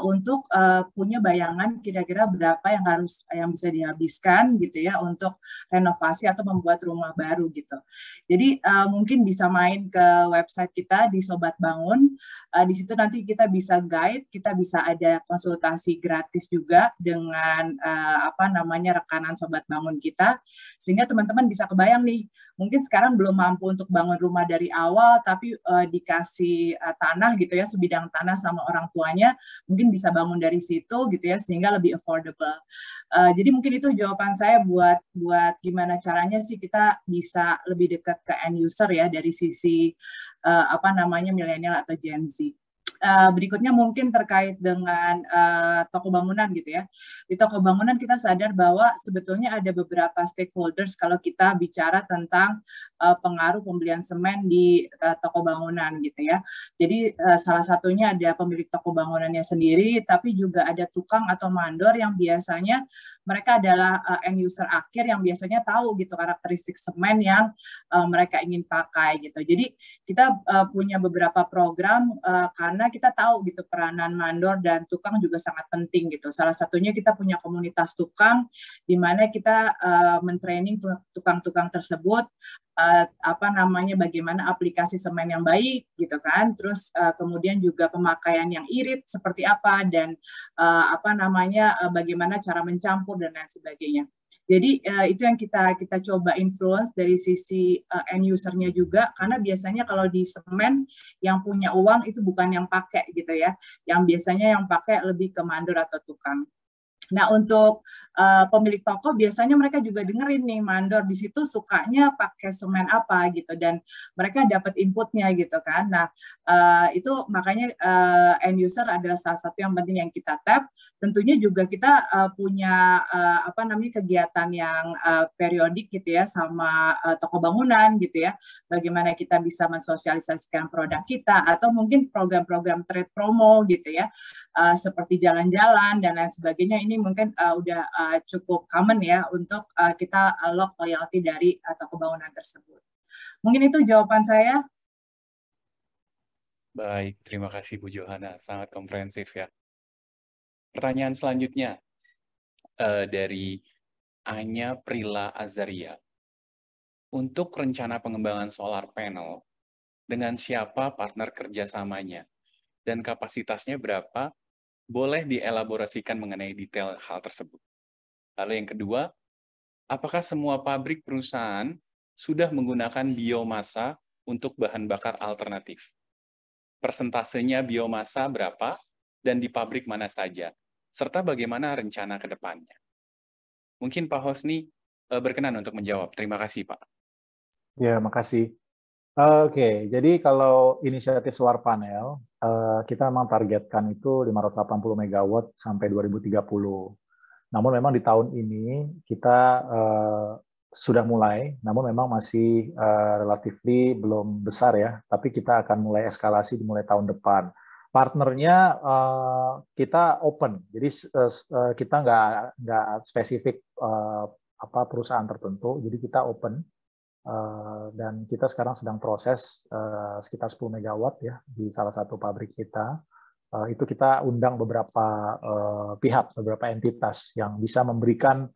F: untuk punya bayangan kira-kira berapa yang bisa dihabiskan gitu ya untuk renovasi atau membuat rumah baru gitu. Jadi mungkin bisa main ke website kita di Sobat Bangun. Di situ nanti kita bisa guide, kita bisa ada konsultasi gratis juga dengan rekanan Sobat Bangun kita, sehingga teman-teman bisa kebayang nih, mungkin sekarang belum mampu untuk bangun rumah dari awal, tapi dikasih tanah gitu ya, sebidang tanah sama orang tuanya, mungkin bisa bangun dari situ gitu ya, sehingga lebih affordable. Jadi mungkin itu jawaban saya buat gimana caranya sih kita bisa lebih dekat ke end user ya, dari sisi milenial atau Gen Z. Berikutnya mungkin terkait dengan toko bangunan gitu ya. Di toko bangunan kita sadar bahwa sebetulnya ada beberapa stakeholders kalau kita bicara tentang pengaruh pembelian semen di toko bangunan gitu ya. Jadi salah satunya ada pemilik toko bangunannya sendiri, tapi juga ada tukang atau mandor yang biasanya mereka adalah end user akhir yang biasanya tahu gitu karakteristik semen yang mereka ingin pakai gitu. Jadi kita punya beberapa program karena kita tahu gitu peranan mandor dan tukang juga sangat penting gitu. Salah satunya kita punya komunitas tukang di mana kita mentraining tukang-tukang tersebut bagaimana aplikasi semen yang baik gitu kan. Terus kemudian juga pemakaian yang irit seperti apa dan bagaimana cara mencampur dan lain sebagainya. Jadi itu yang kita coba influence dari sisi end usernya juga, karena biasanya kalau di semen yang punya uang itu bukan yang pakai gitu ya, yang biasanya yang pakai lebih ke mandor atau tukang. Nah, untuk pemilik toko biasanya mereka juga dengerin nih mandor di situ sukanya pakai semen apa gitu, dan mereka dapat inputnya gitu kan. Nah, itu makanya end user adalah salah satu yang penting yang kita tap. Tentunya juga kita punya kegiatan yang periodik gitu ya sama toko bangunan gitu ya. Bagaimana kita bisa mensosialisasikan produk kita, atau mungkin program-program trade promo gitu ya, seperti jalan-jalan dan lain sebagainya. Ini mungkin udah cukup common ya untuk kita lock loyalty dari toko bangunan tersebut. Mungkin itu jawaban saya.
C: Baik, terima kasih Bu Johana, sangat komprehensif ya. Pertanyaan selanjutnya dari Anya Prila Azaria. Untuk rencana pengembangan solar panel, dengan siapa partner kerjasamanya dan kapasitasnya berapa? Boleh dielaborasikan mengenai detail hal tersebut. Lalu yang kedua, apakah semua pabrik perusahaan sudah menggunakan biomasa untuk bahan bakar alternatif? Persentasenya biomasa berapa dan di pabrik mana saja? Serta bagaimana rencana ke depannya? Mungkin Pak Hosni berkenan untuk menjawab. Terima kasih, Pak.
D: Ya, makasih. Oke, jadi kalau inisiatif solar panel, kita memang targetkan itu 580 megawatt sampai 2030. Namun memang di tahun ini kita sudah mulai, namun memang masih relatively belum besar ya. Tapi kita akan mulai eskalasi dimulai tahun depan. Partnernya kita open, jadi kita nggak spesifik perusahaan tertentu, jadi kita open. Dan kita sekarang sedang proses sekitar 10 megawatt ya di salah satu pabrik kita. Itu kita undang beberapa pihak, beberapa entitas yang bisa memberikan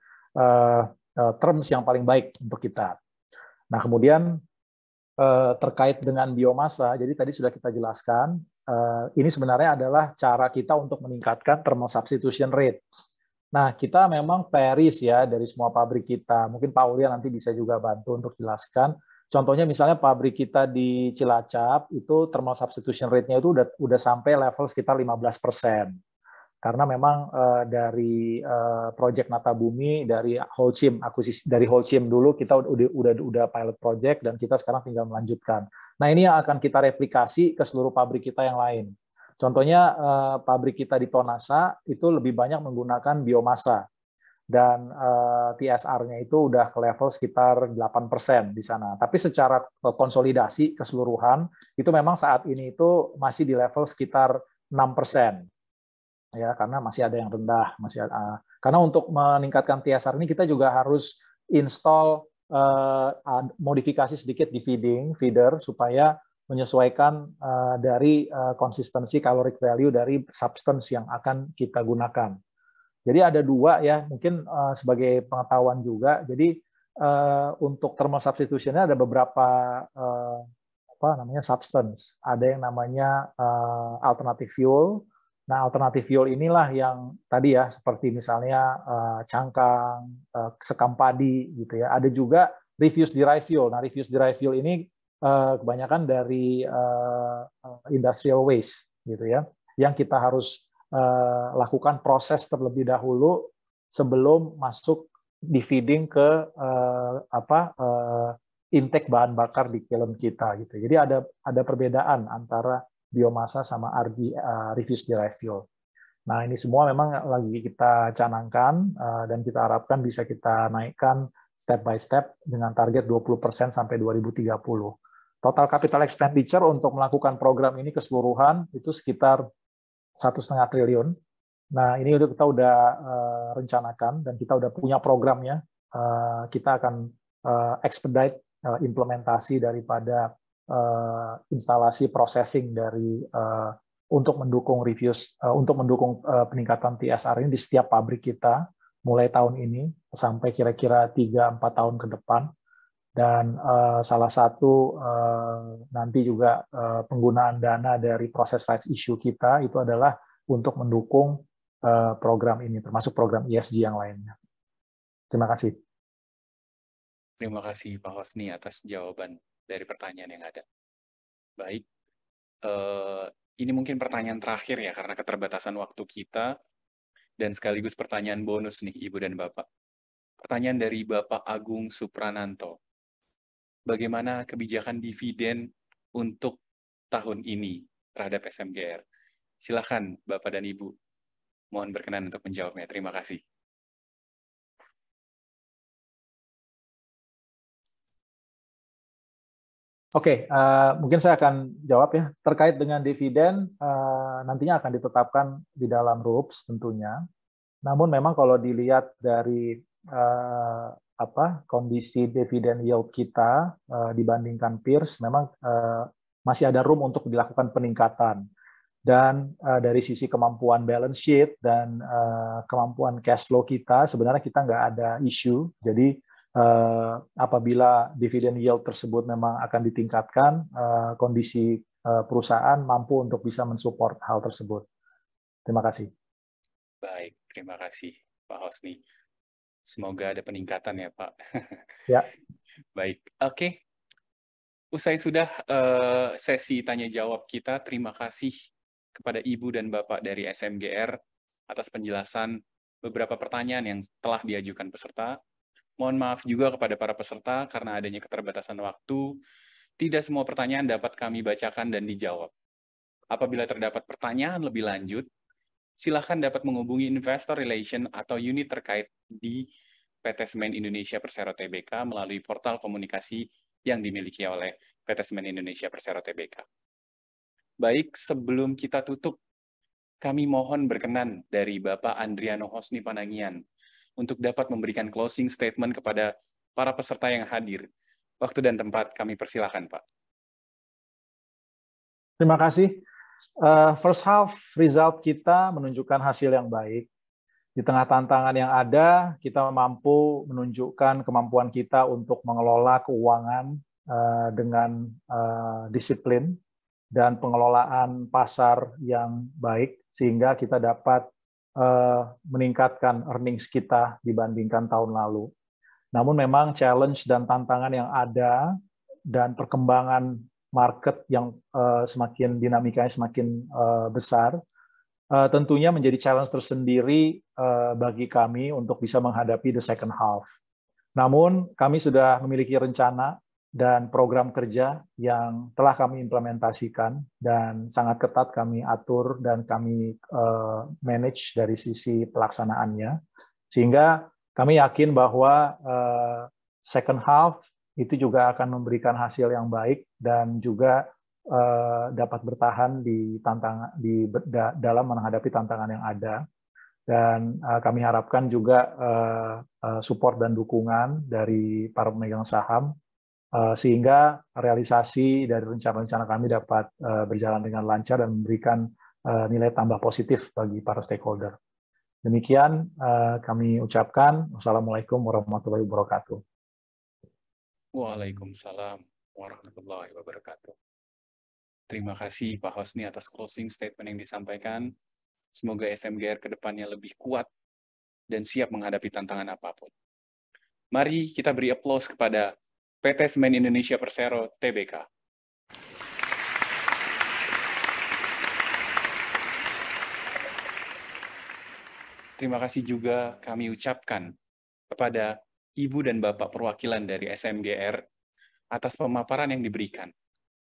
D: terms yang paling baik untuk kita. Nah, kemudian terkait dengan biomasa, jadi tadi sudah kita jelaskan, ini sebenarnya adalah cara kita untuk meningkatkan thermal substitution rate. Nah, kita memang Paris ya dari semua pabrik kita. Mungkin Pak Aulia nanti bisa juga bantu untuk jelaskan. Contohnya misalnya pabrik kita di Cilacap itu thermal substitution rate-nya itu udah sampai level sekitar 15%. Karena memang dari project Natabumi, dari Holcim akuisisi dari Holcim dulu kita udah pilot project dan kita sekarang tinggal melanjutkan. Nah, ini yang akan kita replikasi ke seluruh pabrik kita yang lain. Contohnya pabrik kita di Tonasa itu lebih banyak menggunakan biomasa dan TSR-nya itu udah ke level sekitar 8% di sana. Tapi secara konsolidasi keseluruhan itu memang saat ini itu masih di level sekitar 6%. Ya, karena masih ada yang rendah, karena untuk meningkatkan TSR ini kita juga harus install modifikasi sedikit di feeder supaya menyesuaikan dari konsistensi caloric value dari substance yang akan kita gunakan. Jadi ada dua ya, mungkin sebagai pengetahuan juga. Jadi untuk thermal substitution-nya ada beberapa substance. Ada yang namanya alternative fuel. Nah, alternative fuel inilah yang tadi ya, seperti misalnya cangkang, sekam padi gitu ya. Ada juga refuse derived fuel. Nah, refuse derived fuel ini kebanyakan dari industrial waste gitu ya, yang kita harus lakukan proses terlebih dahulu sebelum masuk di feeding ke intake bahan bakar di kiln kita gitu. Jadi ada perbedaan antara biomasa sama refuse derived fuel. Nah, ini semua memang lagi kita canangkan dan kita harapkan bisa kita naikkan step by step dengan target 20% sampai 2030. Total capital expenditure untuk melakukan program ini keseluruhan itu sekitar 1,5 triliun. Nah, ini kita udah rencanakan dan kita udah punya programnya. Kita akan expedite implementasi daripada instalasi processing dari untuk mendukung peningkatan TSR ini di setiap pabrik kita mulai tahun ini sampai kira-kira 3-4 tahun ke depan. Dan salah satu nanti juga penggunaan dana dari proses rights issue kita itu adalah untuk mendukung program ini, termasuk program ESG yang lainnya. Terima kasih.
C: Terima kasih Pak Hosni atas jawaban dari pertanyaan yang ada. Baik, ini mungkin pertanyaan terakhir ya, karena keterbatasan waktu kita, dan sekaligus pertanyaan bonus nih Ibu dan Bapak. Pertanyaan dari Bapak Agung Suprananto. Bagaimana kebijakan dividen untuk tahun ini terhadap SMGR? Silakan Bapak dan Ibu, mohon berkenan untuk menjawabnya. Terima kasih.
D: Oke, mungkin saya akan jawab ya. Terkait dengan dividen, nantinya akan ditetapkan di dalam RUPS tentunya. Namun memang kalau dilihat dari kondisi dividen yield kita dibandingkan peers, memang masih ada room untuk dilakukan peningkatan. Dan dari sisi kemampuan balance sheet dan kemampuan cash flow kita, sebenarnya kita nggak ada isu. Jadi apabila dividen yield tersebut memang akan ditingkatkan, kondisi perusahaan mampu untuk bisa mensupport hal tersebut. Terima kasih.
C: Baik, terima kasih Pak Hosni. Semoga ada peningkatan ya Pak.
D: Ya.
C: Baik, oke. Usai sudah sesi tanya jawab kita, terima kasih kepada Ibu dan Bapak dari SMGR atas penjelasan beberapa pertanyaan yang telah diajukan peserta. Mohon maaf juga kepada para peserta karena adanya keterbatasan waktu. Tidak semua pertanyaan dapat kami bacakan dan dijawab. Apabila terdapat pertanyaan lebih lanjut, silakan dapat menghubungi Investor Relation atau unit terkait di PT Semen Indonesia Persero Tbk melalui portal komunikasi yang dimiliki oleh PT Semen Indonesia Persero Tbk. Baik, sebelum kita tutup, kami mohon berkenan dari Bapak Andriano Hosni Panangian untuk dapat memberikan closing statement kepada para peserta yang hadir. Waktu dan tempat kami persilakan, Pak.
D: Terima kasih. First half result kita menunjukkan hasil yang baik. Di tengah tantangan yang ada, kita mampu menunjukkan kemampuan kita untuk mengelola keuangan dengan disiplin dan pengelolaan pasar yang baik, sehingga kita dapat meningkatkan earnings kita dibandingkan tahun lalu. Namun memang challenge dan tantangan yang ada dan perkembangan market yang semakin dinamikanya semakin besar, tentunya menjadi challenge tersendiri bagi kami untuk bisa menghadapi the second half. Namun kami sudah memiliki rencana dan program kerja yang telah kami implementasikan dan sangat ketat kami atur dan kami manage dari sisi pelaksanaannya, sehingga kami yakin bahwa second half itu juga akan memberikan hasil yang baik dan juga dapat bertahan dalam menghadapi tantangan yang ada. Dan kami harapkan juga support dan dukungan dari para pemegang saham, sehingga realisasi dari rencana-rencana kami dapat berjalan dengan lancar dan memberikan nilai tambah positif bagi para stakeholder. Demikian kami ucapkan. Wassalamualaikum warahmatullahi wabarakatuh.
C: Waalaikumsalam warahmatullahi wabarakatuh. Terima kasih Pak Hosni atas closing statement yang disampaikan. Semoga SMGR ke depannya lebih kuat dan siap menghadapi tantangan apapun. Mari kita beri aplaus kepada PT Semen Indonesia Persero Tbk. Terima kasih juga kami ucapkan kepada Ibu dan Bapak perwakilan dari SMGR atas pemaparan yang diberikan.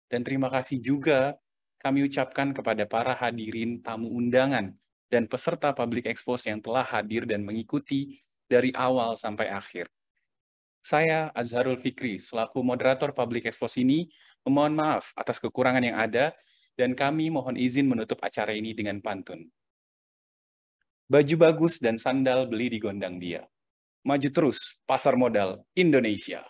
C: Dan terima kasih juga kami ucapkan kepada para hadirin tamu undangan dan peserta Public Expose yang telah hadir dan mengikuti dari awal sampai akhir. Saya, Azharul Fikri, selaku moderator Public Expose ini, memohon maaf atas kekurangan yang ada, dan kami mohon izin menutup acara ini dengan pantun. Baju bagus dan sandal beli di gondang dia. Maju terus, pasar modal Indonesia.